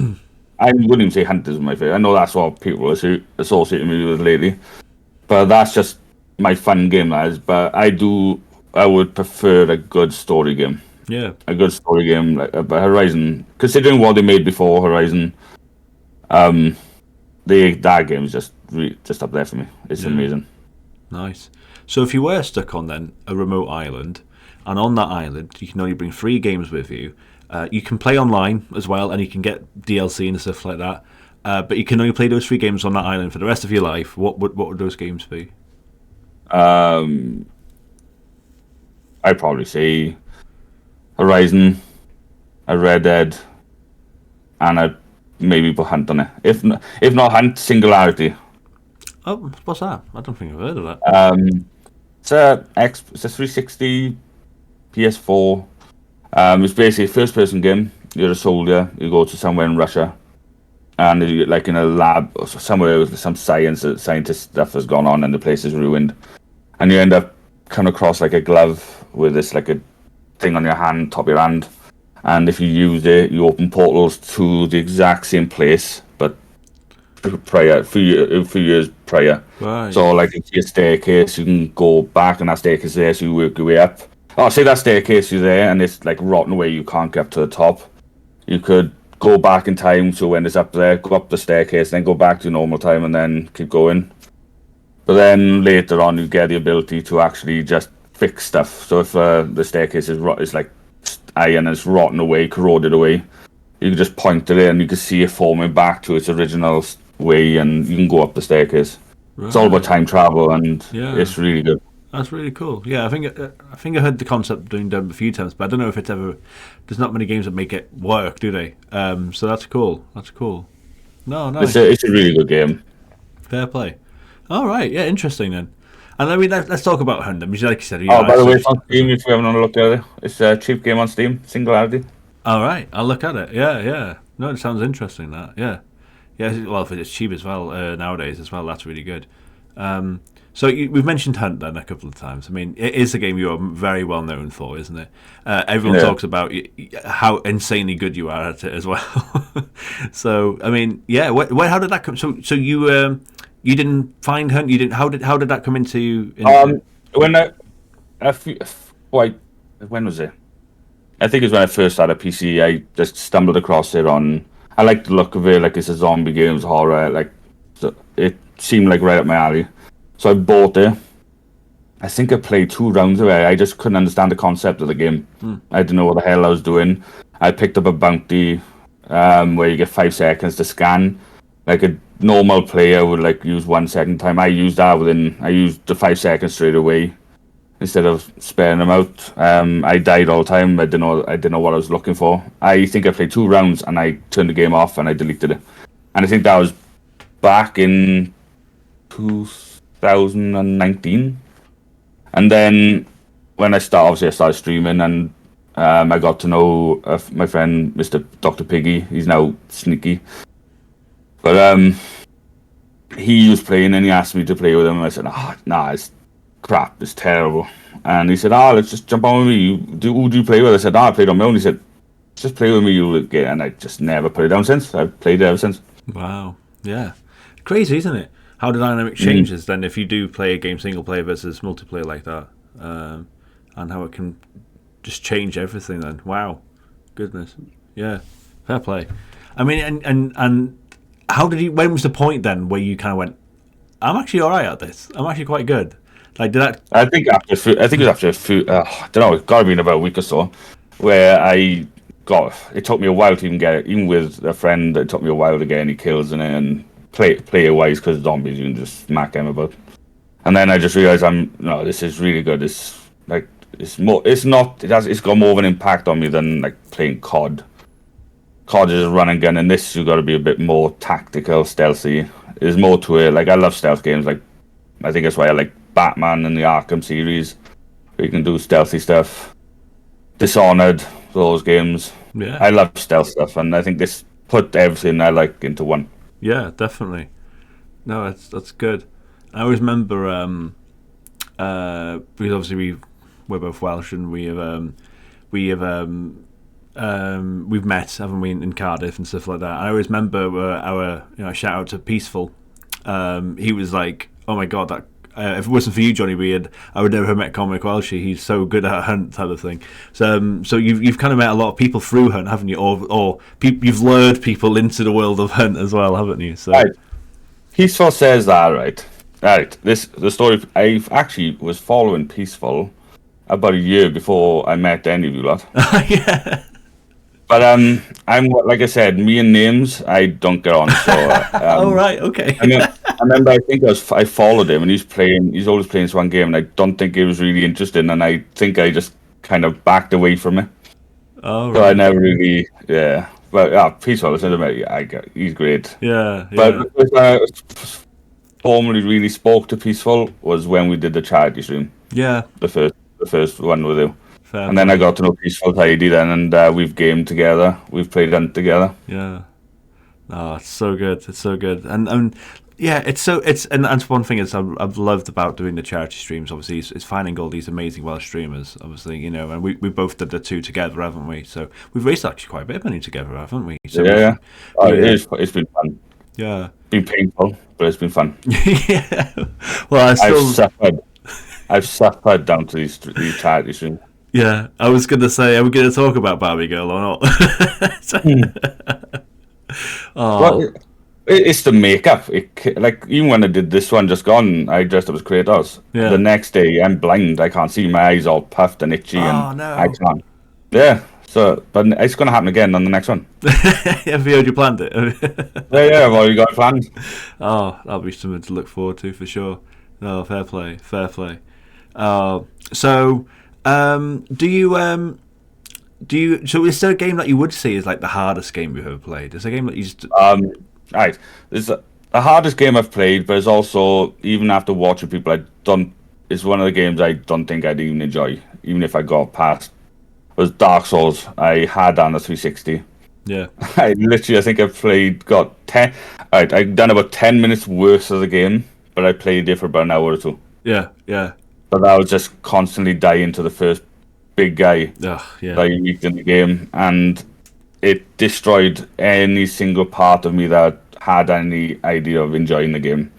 B: I wouldn't even say Hunt is my favourite. I know that's what people associate me with lately. But that's just my fun game, lads. But I would prefer a good story game.
A: Yeah.
B: A good story game. Like, but Horizon, considering what they made before Horizon, that game is just up there for me. It's amazing.
A: Nice. So if you were stuck on then a remote island, and on that island you can only bring 3 games with you, you can play online as well, and you can get DLC and stuff like that. But you can only play those 3 games on that island for the rest of your life. What would those games be?
B: I'd probably say Horizon, a Red Dead, and I'd maybe put Hunt on it. If not Hunt, Singularity.
A: Oh, what's that? I don't think I've heard of that.
B: It's a 360, PS4. It's basically a first-person game. You're a soldier. You go to somewhere in Russia, and you're like in a lab or somewhere with some scientist stuff has gone on, and the place is ruined. And you end up coming across like a glove with this like a thing on your hand, top of your hand. And if you use it, you open portals to the exact same place, but a few years prior.
A: Right.
B: So, like, if you see a staircase, you can go back, and that staircase is there, so you work your way up. Oh, say that staircase is there, and it's like rotten away, you can't get up to the top. You could go back in time, so when it's up there, go up the staircase, then go back to normal time, and then keep going. But then later on, you get the ability to actually just fix stuff. So if the staircase is like iron, it's rotten away, corroded away, you can just point it in, and you can see it forming back to its original way, and you can go up the staircase. Right. It's all about time travel, and it's really good.
A: That's really cool. Yeah, I think I heard the concept being done a few times, but I don't know if it's ever. There's not many games that make it work, do they? So that's cool. That's cool. No, nice.
B: It's a really good game.
A: Fair play. All right, yeah, interesting then. And I mean, let's talk about Hunt. Like you said,
B: by the way, it's on Steam if you haven't looked at it. It's a cheap game on Steam, Singularity.
A: All right, I'll look at it. Yeah. No, it sounds interesting. That, yeah. Well, if it's cheap as well nowadays as well, that's really good. So we've mentioned Hunt then a couple of times. I mean, it is a game you're very well known for, isn't it? Everyone talks about how insanely good you are at it as well. So I mean, yeah. How did that come? So you didn't find Hunt. You didn't. How did that come into you?
B: When was it? I think it was when I first started PC. I just stumbled across it on. I like the look of it. Like it's a zombie game, it's horror. Like so it seemed like right up my alley. So I bought it. I think I played 2 rounds of it. I just couldn't understand the concept of the game. I didn't know what the hell I was doing. I picked up a bounty where you get 5 seconds to scan. Like a normal player would like use 1 second time. I used the 5 seconds straight away instead of sparing them out. I died all the time. I didn't know what I was looking for. I think I played 2 rounds and I turned the game off and I deleted it. And I think that was back in 2019. And then when I started streaming, and I got to know my friend Mr. Dr. Piggy. He's now Sneaky, but he was playing and he asked me to play with him, and I said, nah, it's crap, it's terrible. And he said, let's just jump on with me. Who do you play with? I said, I played on my own. He said, just play with me, you'll get. And I just never put it down since. I've played it ever since.
A: Wow. Yeah. Crazy, isn't it? How the dynamic changes then if you do play a game single player versus multiplayer like that, and how it can just change everything. Then, wow, goodness, yeah, fair play. I mean, and how did you? When was the point then where you kind of went, I'm actually all right at this. I'm actually quite good. Like, did that?
B: I think it was after a few. I don't know. It got to be in about a week or so, where I got. It took me a while to even get it. Even with a friend, it took me a while to get any kills in it and play it wise, because zombies you can just smack them about. And then I just realized this is really good. It's like it's got more of an impact on me than like playing COD. COD is run and gun, and this you've got to be a bit more tactical, stealthy. There's more to it. Like, I love stealth games. Like, I think that's why I like Batman and the Arkham series, where you can do stealthy stuff. Dishonored, those games.
A: Yeah.
B: I love stealth stuff, and I think this put everything I like into one.
A: Yeah, definitely. No, that's good. I always remember because obviously we're both Welsh, and we've met, haven't we, in Cardiff and stuff like that. I always remember our shout out to Peaceful. He was like, "Oh my god, that if it wasn't for you, Johnny Weird, I would never have met ComicWelshy. He's so good at Hunt," type of thing. So you've kind of met a lot of people through Hunt, haven't you? Or you've lured people into the world of Hunt as well, haven't you? So
B: right. Peaceful says that, right? Right. The story. I actually was following Peaceful about a year before I met any of you lot.
A: Yeah.
B: But I'm like I said, me and names I don't get on. So
A: oh right, okay.
B: I remember I think I followed him, and he's always playing this one game, and I don't think it was really interesting, and I think I just kind of backed away from it.
A: Oh right.
B: So I never really, yeah. But Peaceful, he's great.
A: Yeah.
B: But I formally really spoke to Peaceful was when we did the charity stream.
A: Yeah.
B: The first one with you.
A: Fair
B: and then I got to know Peaceful tidy then, and we've gamed together. We've played Hunt together.
A: Yeah. Oh, it's so good. It's so good. And yeah, and that's one thing I've loved about doing the charity streams. Obviously, is finding all these amazing Welsh streamers. Obviously, and we both did the two together, haven't we? So we've raised actually quite a bit of money together, haven't we? So
B: yeah. It's been fun.
A: Yeah.
B: It's been painful, but it's been fun.
A: Yeah. Well,
B: I've suffered down to these charity streams.
A: Yeah, I was going to say, are we going to talk about Barbie Girl or not? Oh.
B: Well, it's the makeup. Like, even when I did this one just gone, I dressed up as Kratos.
A: Yeah.
B: The next day, I'm blind. I can't see. My eyes all puffed and itchy, and
A: no.
B: I can't. Yeah. So, but it's going to happen again on the next one.
A: Have you planned it?
B: Yeah, I've already got it planned.
A: Oh, that'll be something to look forward to for sure. Oh, fair play. So, do you? So, is there a game that you would say is like the hardest game you've ever played? Is there a game that you just?
B: Right. This is the hardest game I've played, but it's also, even after watching people, it's one of the games I don't think I'd even enjoy, even if I got past. Was Dark Souls. I had that on the 360.
A: Yeah.
B: I think I've got 10. Right, I've done about 10 minutes worse of the game, but I played it for about an hour or two.
A: Yeah.
B: But I was just constantly dying to the first big guy
A: that
B: you meet in the game, and it destroyed any single part of me that had any idea of enjoying the game.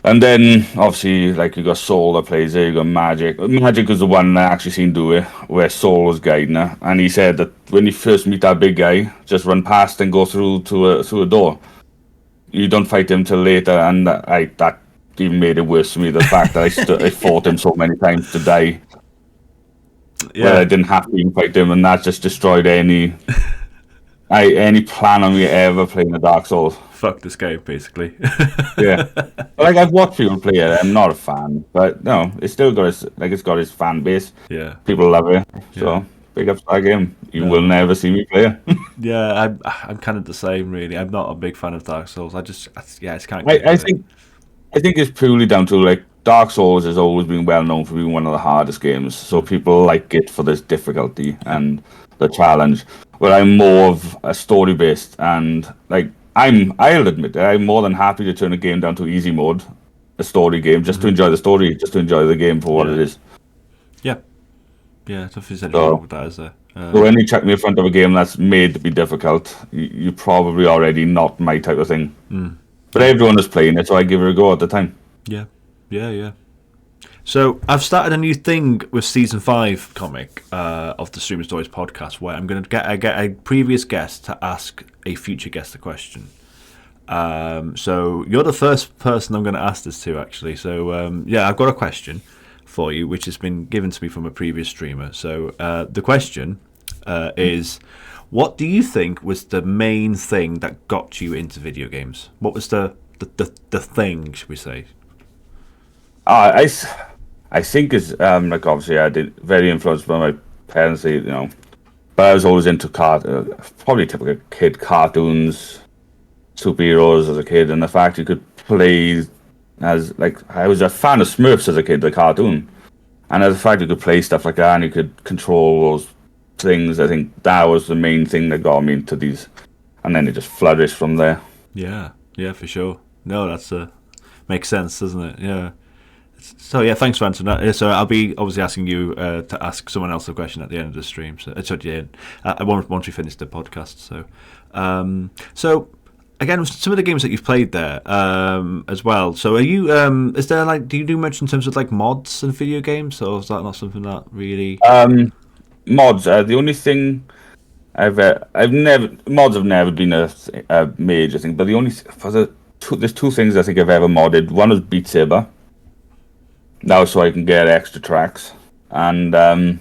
B: And then, obviously, like, you got Soul that plays it, you got Magic. Magic was the one I actually seen do it, where Soul was guiding her, and he said that when you first meet that big guy, just run past and go through a door. You don't fight him till later, and that even made it worse for me, the fact that I fought him so many times to die. Yeah. Where I didn't have to even fight him, and that just destroyed any plan on me ever playing the Dark Souls.
A: Fuck this game, basically.
B: Yeah. Like, I've watched people play it. I'm not a fan, but no, it's still got its fan base.
A: Yeah.
B: People love it. So big up to that game. You will never see me play it.
A: Yeah, I'm kind of the same, really. I'm not a big fan of Dark Souls. It's kind of.
B: I think it's purely down to, like, Dark Souls has always been well known for being one of the hardest games, so people like it for this difficulty and the challenge. But I'm more of a story based, and like I'll admit that I'm more than happy to turn a game down to easy mode, a story game, just to enjoy the story, just to enjoy the game for what it is.
A: Yeah, nothing's wrong with that, is there?
B: So when you chuck me in front of a game that's made to be difficult, you're probably already not my type of thing. But everyone is playing it, so I give it a go at the time.
A: Yeah. So I've started a new thing with season 5 comic of the Streamer Stories podcast, where I'm going to get a previous guest to ask a future guest a question. So you're the first person I'm going to ask this to, actually. So I've got a question for you, which has been given to me from a previous streamer. So the question is, what do you think was the main thing that got you into video games? What was the thing, should we say?
B: I think it's like, obviously I did very influenced by my parents. But I was always into probably typical kid cartoons, superheroes as a kid, and the fact you could play as, like, I was a fan of Smurfs as a kid, the cartoon, and the fact you could play stuff like that and you could control those things, I think that was the main thing that got me into these, and then it just flourished from there.
A: Yeah, for sure. No, that's makes sense, doesn't it? Yeah. So yeah, thanks for answering that. So I'll be obviously asking you to ask someone else a question at the end of the stream. So it's at the end. Once we finish the podcast. So again, some of the games that you've played there as well. So are you? Is there like? Do you do much in terms of like mods and video games, or is that not something that really?
B: Mods. The only thing mods have never been a major thing. But the only there's two things I think I've ever modded. One was Beat Saber. Now, so I can get extra tracks, and the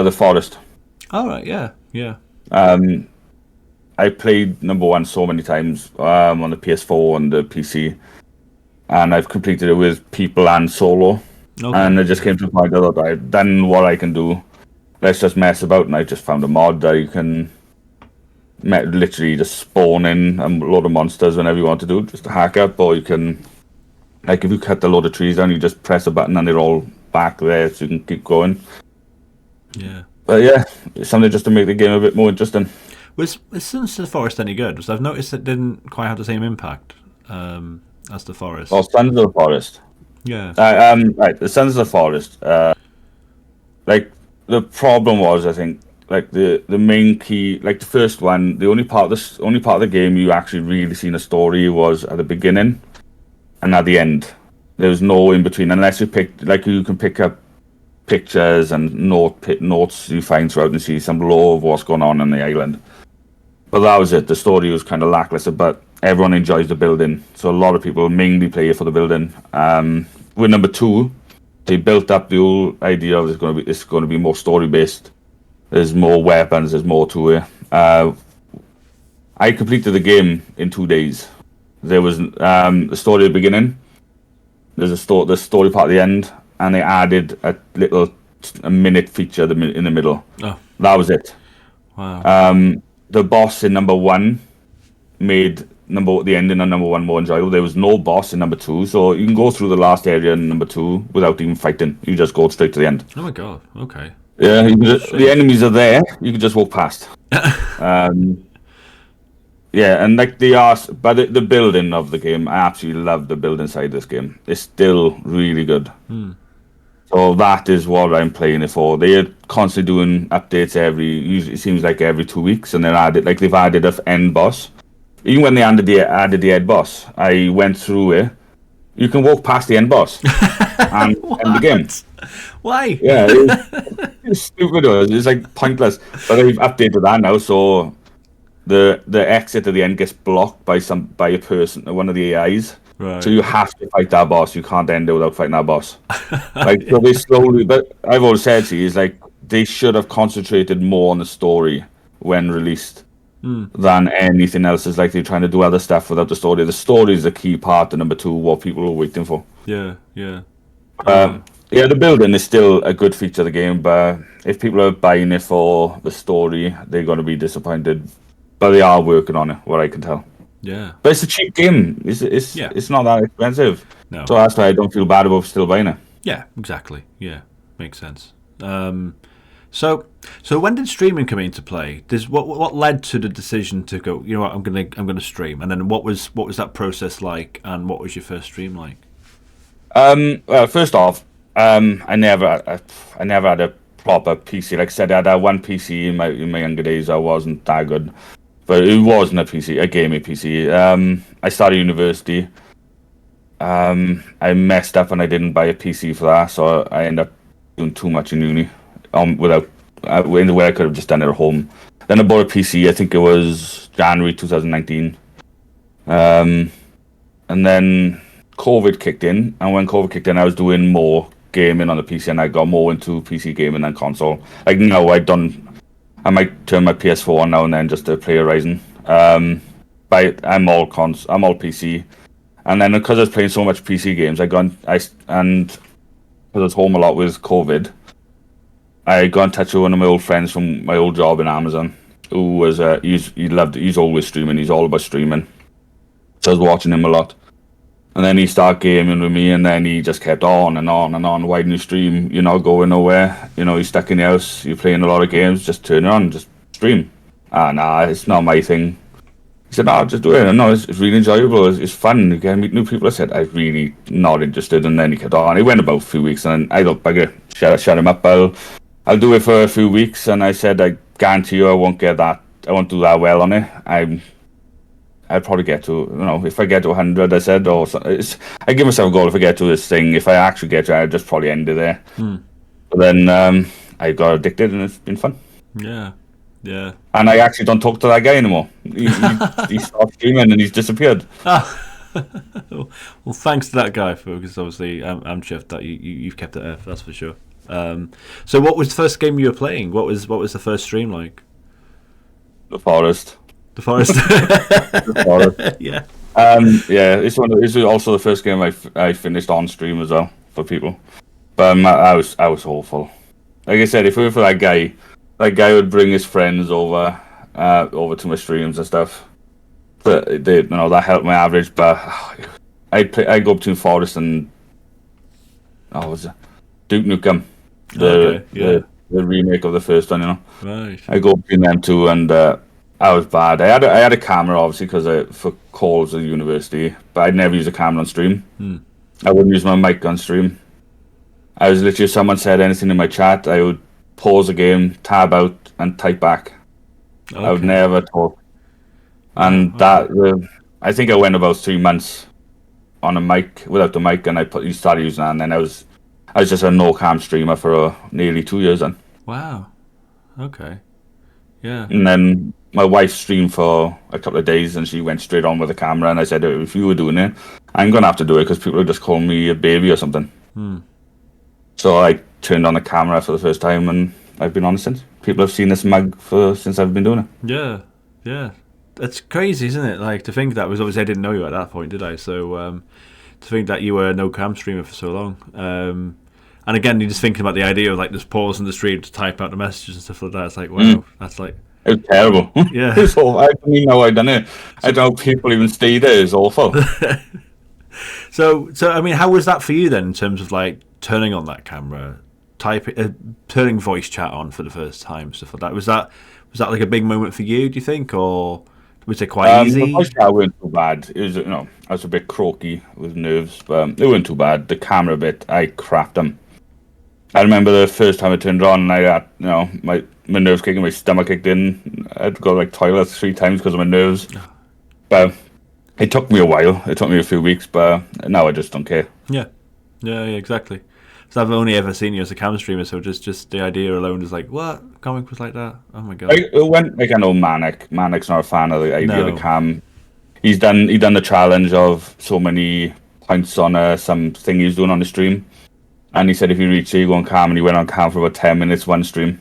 B: Forest.
A: All right, yeah.
B: I played number one so many times on the PS4 and the PC, and I've completed it with people and solo. Okay. And it just came to the point that I've done what I can do. Let's just mess about, and I just found a mod that you can literally just spawn in a load of monsters whenever you want to do, just a hack up, or you can. Like, if you cut a load of trees down, you just press a button and they're all back there so you can keep going.
A: Yeah.
B: But yeah, it's something just to make the game a bit more interesting.
A: Was Sons of the Forest any good? Because I've noticed it didn't quite have the same impact as the Forest.
B: Oh, Sons of the Forest.
A: Yeah.
B: Right, the Sons of the Forest. Like, the problem was, I think, like the main key, like the first one, the only part of the game you actually really seen a story was at the beginning. And at the end, there was no in between, unless you you can pick up pictures and notes you find throughout and see some lore of what's going on the island. But that was it. The story was kind of lackluster, but everyone enjoys the building, so a lot of people mainly play it for the building. With number 2, they built up the whole idea of it's going to be more story based. There's more weapons. There's more to it. I completed the game in 2 days. There was the story at the beginning. There's the story part at the end, and they added a minute feature in the middle.
A: Oh,
B: that was it.
A: Wow.
B: The boss in number 1 made the ending of number 1 more enjoyable. There was no boss in number 2, so you can go through the last area in number 2 without even fighting. You just go straight to the end.
A: Oh my god. Okay.
B: Yeah, the enemies are there. You can just walk past. Yeah, and like but the building of the game, I absolutely love the building side of this game. It's still really good. So that is what I'm playing it for. They're constantly doing updates it seems like every 2 weeks, and they've added an end boss. Even when they added the end boss, I went through it. You can walk past the end boss and end the game.
A: Why?
B: Yeah, it's stupid. It's like pointless. But they've updated that now, so the exit at the end gets blocked by a person, one of the AIs.
A: Right.
B: So you have to fight that boss. You can't end it without fighting that boss. So they slowly. But I've always said to you, is like they should have concentrated more on the story when released than anything else. It's like they're trying to do other stuff without the story. The story is the key part of number 2, what people are waiting for.
A: Yeah.
B: Yeah, the building is still a good feature of the game, but if people are buying it for the story, they're going to be disappointed. But they are working on it, what I can tell.
A: Yeah.
B: But it's a cheap game. It's not that expensive.
A: No.
B: So that's why I don't feel bad about still buying it.
A: Yeah, exactly. Yeah, makes sense. So when did streaming come into play? What led to the decision to go, you know what, I'm gonna stream, and then what was that process like, and what was your first stream like?
B: Well, first off, I never had a proper PC. Like I said, I had one PC in my younger days. I wasn't that good, but it wasn't a gaming PC. I started university. I messed up and I didn't buy a PC for that, so I ended up doing too much in uni. Without in the way I could have just done it at home. Then I bought a PC. I think it was January 2019, and then COVID kicked in. And when COVID kicked in, I was doing more gaming on the PC, and I got more into PC gaming than console. Like now, I might turn my PS4 on now and then just to play Horizon. But I'm all PC. And then because I was playing so much PC games, and because I was home a lot with COVID, I got in touch with one of my old friends from my old job in Amazon, who was he's always streaming. He's all about streaming. So I was watching him a lot. And then he started gaming with me, and then he just kept on and on and on. Why didn't you stream? You're not going nowhere. You're stuck in the house. You're playing a lot of games. Just turn it on, just stream. Nah, it's not my thing. He said, no, just do it. No, it's really enjoyable. It's fun. You can meet new people. I said, I'm really not interested. And then he kept on. He went about a few weeks, and I thought, bugger, shut him up. I'll do it for a few weeks. And I said, I guarantee you I won't get that. I won't do that well on it. I'd probably get to, if I get to 100, I said, I give myself a goal if I get to this thing. If I actually get to it, I'd just probably end it there. But then I got addicted, and it's been fun.
A: Yeah. Yeah.
B: And I actually don't talk to that guy anymore. He stopped streaming and he's disappeared.
A: Well, thanks to that guy, because obviously I'm chuffed that you've kept it up, that's for sure. So what was the first game you were playing? What was the first stream like?
B: The Forest.
A: The Forest.
B: The Forest.
A: Yeah.
B: It's also the first game I finished on stream as well for people. But I was awful. Like I said, if it were for that guy would bring his friends over to my streams and stuff. But that helped my average. But I go between Forest and was it Duke Nukem, the remake of the first one.
A: Right.
B: I go between them two, and I was bad. I had a camera obviously for calls at university, but I'd never use a camera on stream. I wouldn't use my mic on stream. I was literally, if someone said anything in my chat, I would pause the game, tab out, and type back. Okay. I would never talk. And I think I went about 3 months on a mic, without the mic, and you started using that, and then I was just a no-cam streamer for nearly 2 years then.
A: Wow. Okay. Yeah.
B: And then my wife streamed for a couple of days, and she went straight on with the camera, and I said, if you were doing it, I'm going to have to do it, because people would just call me a baby or something. So I turned on the camera for the first time, and I've been on it since. People have seen this mug since I've been doing it.
A: Yeah, yeah. That's crazy, isn't it? Like, to think that was, obviously I didn't know you at that point, did I? So to think that you were a no-cam streamer for so long. And again, you're just thinking about the idea of like just pausing the stream to type out the messages and stuff like that. It's like, wow, that's like...
B: It was terrible.
A: Yeah.
B: It was awful. I don't even know how I done it. I don't know people even stay there. It's awful.
A: So I mean, how was that for you then, in terms of like turning on that camera, turning voice chat on for the first time, stuff like that? Was that like a big moment for you, do you think, or was it quite easy?
B: The voice chat wasn't too bad. It was, I was a bit croaky with nerves, but it wasn't too bad. The camera bit, I crapped them. I remember the first time I turned it on, and I had, my nerves kicking, my stomach kicked in. I had to go to the toilet 3 times because of my nerves. But it took me a while. It took me a few weeks, but now I just don't care.
A: Yeah, exactly. So I've only ever seen you as a cam streamer, so just the idea alone is like, what? Comic was like that? Oh my god.
B: It went like, I know Manic. Manic's not a fan of the idea of the cam. He done the challenge of so many points on something he's doing on the stream. And he said if you reach it, you go on cam, and he went on cam for about 10 minutes, one stream.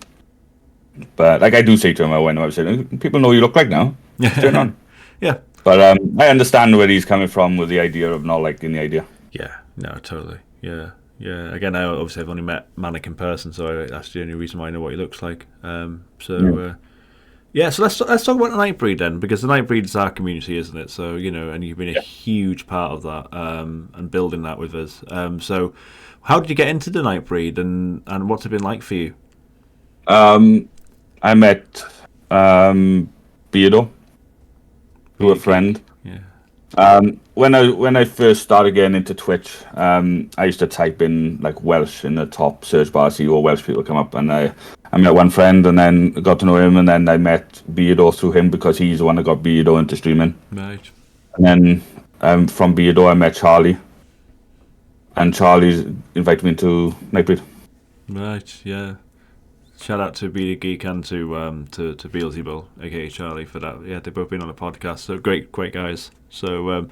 B: But like I do say to him, I said, people know what you look like now. Turn on.
A: Yeah.
B: But I understand where he's coming from with the idea of not liking the idea.
A: Yeah, no, totally. Yeah. Again, I've only met Manic in person, so that's the only reason why I know what he looks like. So let's talk about the Nightbreed then, because the Nightbreed is our community, isn't it? So and you've been a huge part of that, and building that with us. So how did you get into the Nightbreed, and what's it been like for you?
B: I met Beardo, through a friend.
A: Yeah.
B: When I first started getting into Twitch, I used to type in like Welsh in the top search bar, see all Welsh people come up, and I met one friend, and then got to know him, and then I met Beardo through him because he's the one that got Beardo into streaming.
A: Right.
B: And then from Beardo I met Charlie, and Charlie's invited me to Nightbreed.
A: Right. Yeah. Shout out to Be the Geek and to Beelzebub, aka Charlie, for that. Yeah, they've both been on the podcast. So great guys. So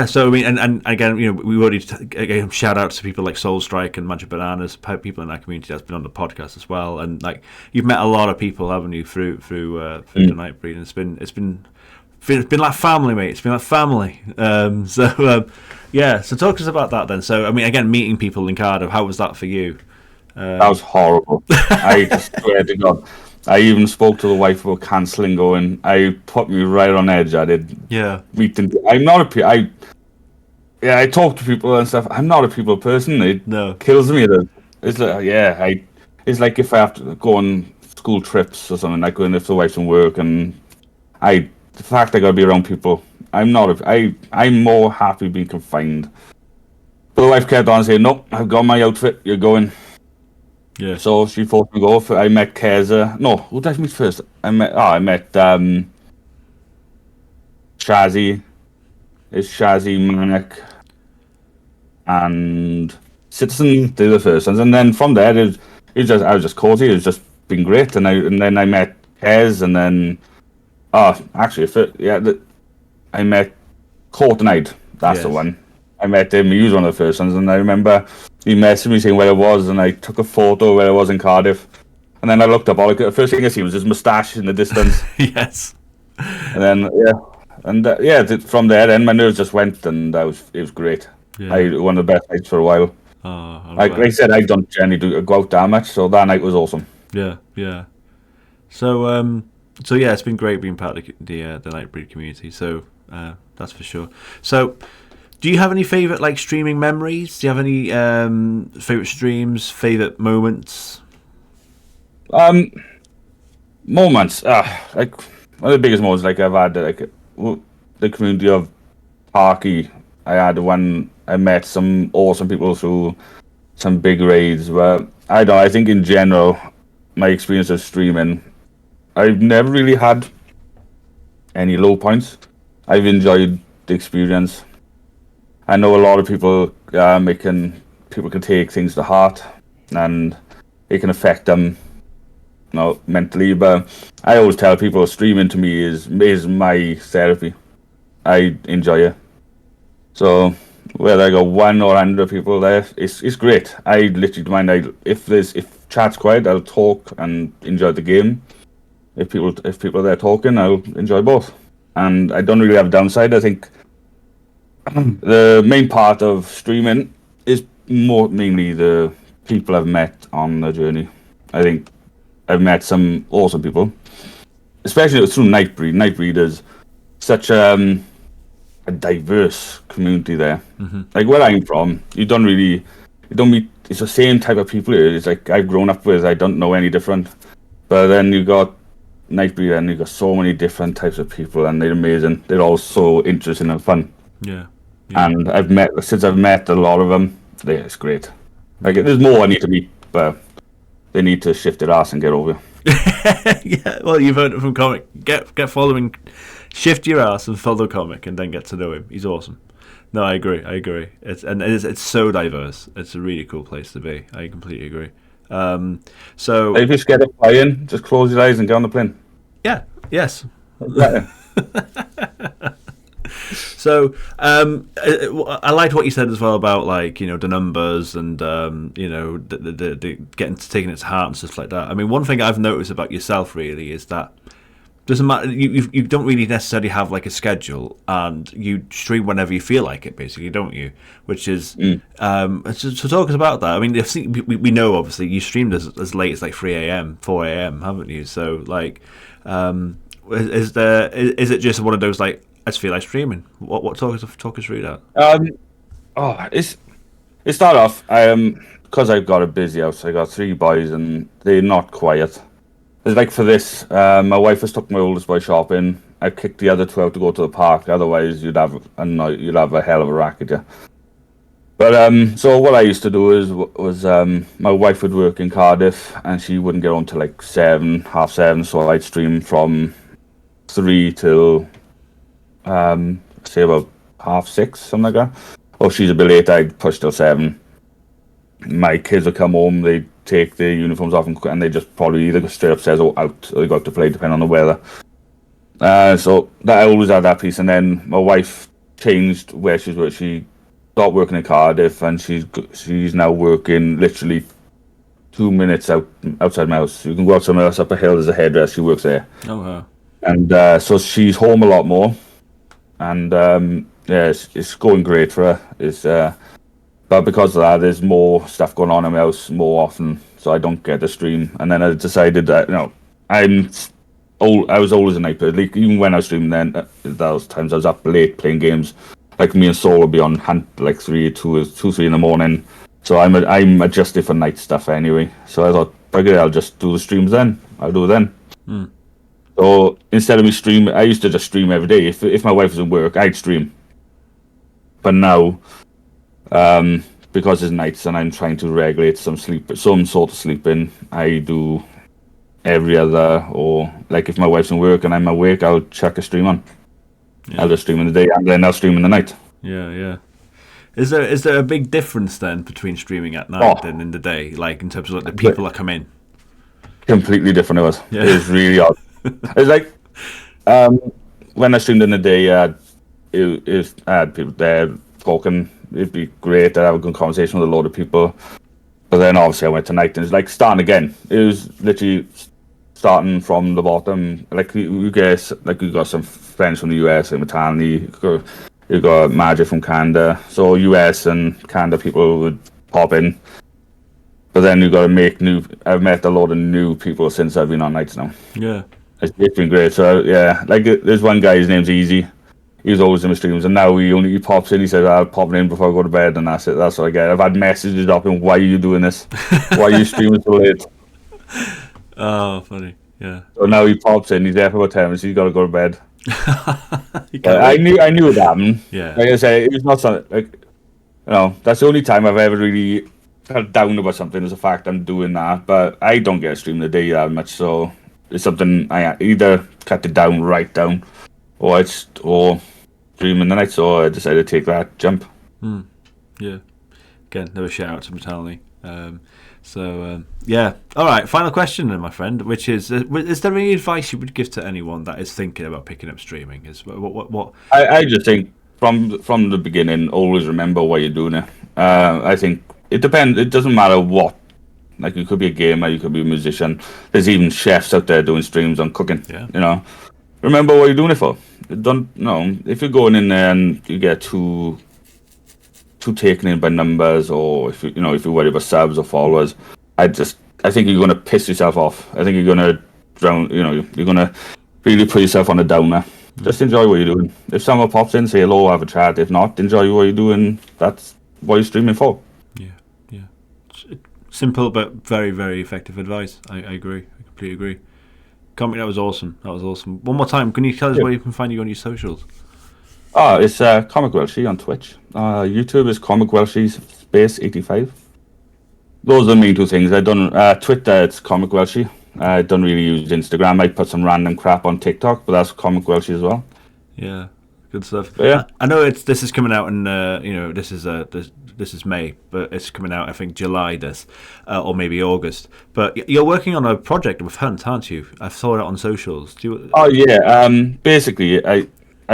A: So I mean, and again, we already again shout out to people like Soulstrike and Magic Bananas, people in that community that's been on the podcast as well. And like you've met a lot of people, haven't you, through the Nightbreed? And it's been like family, mate. It's been like family. So talk to us about that then. So I mean, again, meeting people in Cardiff, how was that for you?
B: That was horrible. I just swear to God. I even spoke to the wife about cancelling going. I put me right on edge. I did.
A: Yeah.
B: I'm not I talk to people and stuff. I'm not a people person. It
A: No.
B: kills me. It's like, it's like if I have to go on school trips or something, like going if the wife's from work, and the fact I gotta be around people. I'm more happy being confined. But the wife kept on saying, "Nope, I've got my outfit. You're going."
A: Yeah.
B: So she forced me to go. I met Keza. No, who did I meet first? I met Shazzy. It's Shazzy, Manic, and Citizen. They were the first ones, and then from there, I was just cozy. It was just been great, and then I met Kez, and then I met Goldeneye. That's the one. I met him. He was one of the first ones, and I remember he messaged me saying where I was, and I took a photo where I was in Cardiff, and then I looked up. The first thing I see was his moustache in the distance.
A: Yes.
B: And then from there, then my nerves just went, and it was great.
A: Yeah.
B: One of the best nights for a while. Like I said, I don't generally go out that much, so that night was awesome.
A: Yeah, yeah. So yeah, it's been great being part of the Nightbreed community. So that's for sure. So, do you have any favorite like streaming memories? Do you have any favorite streams, favorite moments?
B: Moments. Like one of the biggest moments like I've had, like the community of Parky. I had one. I met some awesome people through some big raids. But I think in general, my experience of streaming, I've never really had any low points. I've enjoyed the experience. I know a lot of people people can take things to heart, and it can affect them, mentally. But I always tell people streaming to me is my therapy. I enjoy it. So whether I got 1 or 100 people there, it's great. I literally don't mind. If chat's quiet, I'll talk and enjoy the game. If people are there talking, I'll enjoy both. And I don't really have a downside. I think the main part of streaming is mainly the people I've met on the journey. I think I've met some awesome people, especially through Nightbreed. Nightbreed is such a diverse community there.
A: Mm-hmm.
B: Like where I'm from, you don't meet. It's the same type of people here. It's like I've grown up with. I don't know any different. But then you got Nightbreed, and you got so many different types of people, and they're amazing. They're all so interesting and fun.
A: Yeah.
B: And I've met a lot of them. It's great. Like there's more I need to meet, but they need to shift their ass and get over.
A: Yeah. Well, you've heard it from Comic. Get following. Shift your ass and follow Comic, and then get to know him. He's awesome. No, I agree. It's so diverse. It's a really cool place to be. I completely agree. So
B: if you're scared of flying, just close your eyes and get on the plane.
A: Yeah. Yes.
B: Exactly.
A: So I liked what you said as well about the numbers and the taking it to heart and stuff like that. I mean, one thing I've noticed about yourself really is that doesn't matter. You don't really necessarily have like a schedule, and you stream whenever you feel like it, basically, don't you? Which is so talk us about that. I mean, we know obviously you streamed as late as like 3 a.m., 4 a.m., haven't you? So like, is it just one of those like I just feel like streaming? What talk us through that?
B: It started off because I've got a busy house. I got 3 boys and they're not quiet. It's like for this, my wife has took my oldest boy shopping. I kicked the other 12 to go to the park. Otherwise, you'd have a hell of a racket, yeah. But so what I used to do was my wife would work in Cardiff and she wouldn't get home till like 7, half 7. So I'd stream from 3 till say about half 6, something like that. Or she's a bit late, I'd push till 7. My kids would come home, they'd take their uniforms off and they just probably either go straight upstairs or out, or they go out to play, depending on the weather. So that I always had that piece. And then my wife changed where she's working. She stopped working in Cardiff and she's now working literally 2 minutes outside my house. You can go out somewhere else up a hill, there's a hairdresser, she works there.
A: Oh wow.
B: And so she's home a lot more. And it's going great for her. But because of that, there's more stuff going on in my house more often, so I don't get to stream. And then I decided that I'm old. I was always a night bird. Like even when I was streaming, then those times I was up late playing games. Like me and Saul would be on Hunt like 3 in the morning. So I'm adjusted for night stuff anyway. So I thought, okay, I'll just do the streams then. I'll do it then. So instead of me streaming, I used to just stream every day. If my wife was in work, I'd stream. But now, because it's nights and I'm trying to regulate some sort of sleeping, I do every other, or like if my wife's in work and I'm awake, I'll chuck a stream on. Yeah. I'll just stream in the day and then I'll stream in the night.
A: Yeah. Is there a big difference then between streaming at night and in the day, like in terms of like the people that come in?
B: Completely different. It was. Yeah. It was really odd. It's like when I streamed in the day, I had people there talking. It'd be great to have a good conversation with a lot of people. But then obviously I went to night and it's like starting again. It was literally starting from the bottom. Like we got some friends from the US, like Matani. You got Magic from Canada. So US and Canada people would pop in. But then you got to make new. I've met a lot of new people since I've been on nights now.
A: Yeah,
B: it's been great. So yeah, like there's one guy. His name's Easy. He was always in my streams, and now he pops in. He says, "I'll pop in before I go to bed," and that's it. That's what I get. I've had messages up him. Why are you doing this? Why are you streaming so late?
A: Oh, funny. Yeah.
B: So now he pops in. He's there for about 10 minutes. He's got to go to bed. I knew it happened.
A: Yeah.
B: Like I say, it was not something like that's the only time I've ever really felt down about something is the fact I'm doing that. But I don't get a stream in the day that much, so it's something I either cut it down, right down, or stream in the night. So I decided to take that jump.
A: Yeah. Again, another shout out to Metallic. Yeah. All right. Final question, then, my friend. Which is there any advice you would give to anyone that is thinking about picking up streaming? Is what?
B: I just think from the beginning, always remember why you're doing it. I think it depends. It doesn't matter what. Like you could be a gamer, you could be a musician. There's even chefs out there doing streams on cooking. Yeah. Remember what you're doing it for. If you're going in there and you get too taken in by numbers, or if you worry about subs or followers, I think you're going to piss yourself off. I think you're going to drown. You're going to really put yourself on a downer. Just enjoy what you're doing. If someone pops in, say hello, have a chat. If not, enjoy what you're doing. That's what you're streaming for.
A: Yeah. Simple but very, very effective advice. I agree. I completely agree. Comic, that was awesome. One more time, can you tell us where you can find you on your socials?
B: It's ComicWelshy on Twitch. YouTube is ComicWelshy space 85. Those are the main two things. I done Twitter. It's ComicWelshy. I don't really use Instagram. I put some random crap on TikTok, but that's ComicWelshy as well.
A: Yeah, good stuff.
B: But yeah,
A: I know this is coming out, and this is May, but it's coming out I think July or maybe August. But you're working on a project with Hunt, aren't you? I saw it on socials.
B: Oh yeah. Basically, I've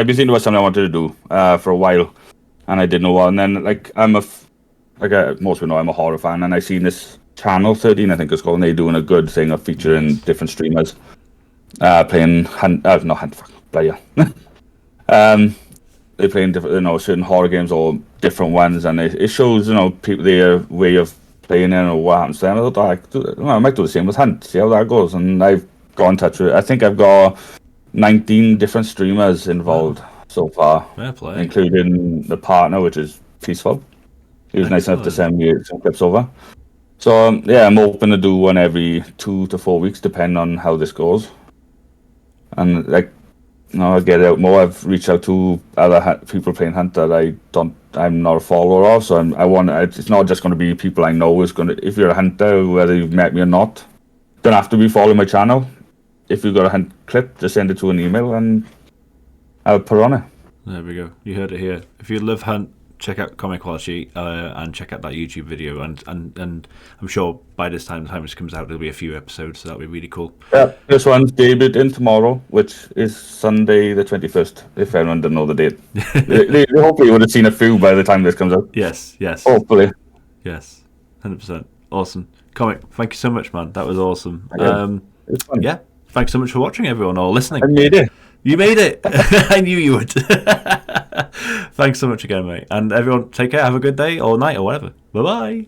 B: been thinking about something I wanted to do for a while, and I didn't know what. And then most people know I'm a horror fan, and I seen this channel 13, I think it's called, and they're doing a good thing of featuring different streamers playing Bayou. They're playing different, certain horror games or different ones, and it shows people their way of playing it or what happens to them. I thought I might do the same with Hunt, see how that goes. And I've got in touch with. I think I've got 19 different streamers involved so far, including the partner, which is Peaceful. He was nice enough to send me some clips over. So I'm hoping to do one every 2 to 4 weeks, depending on how this goes. And I'll get it out more. I've reached out to other people playing Hunt that I'm not a follower of. So it's not just going to be people I know. If you're a hunter, whether you've met me or not, don't have to be following my channel. If you've got a Hunt clip, just send it to an email and I'll put it on it.
A: There we go. You heard it here. If you love Hunt, check out ComicWelshy and check out that YouTube video. And I'm sure by this time this comes out, there'll be a few episodes, so that'll be really cool.
B: Yeah, this one's debuted tomorrow, which is Sunday the 21st, if anyone didn't know the date. they hopefully would have seen a few by the time this comes out.
A: Yes.
B: Hopefully.
A: Yes, 100%. Awesome. Comic, thank you so much, man. That was awesome.
B: It's fun.
A: Yeah, thanks so much for watching, everyone, or listening.
B: I made it.
A: You made it. I knew you would. Thanks so much again, mate. And everyone, take care. Have a good day or night or whatever. Bye bye.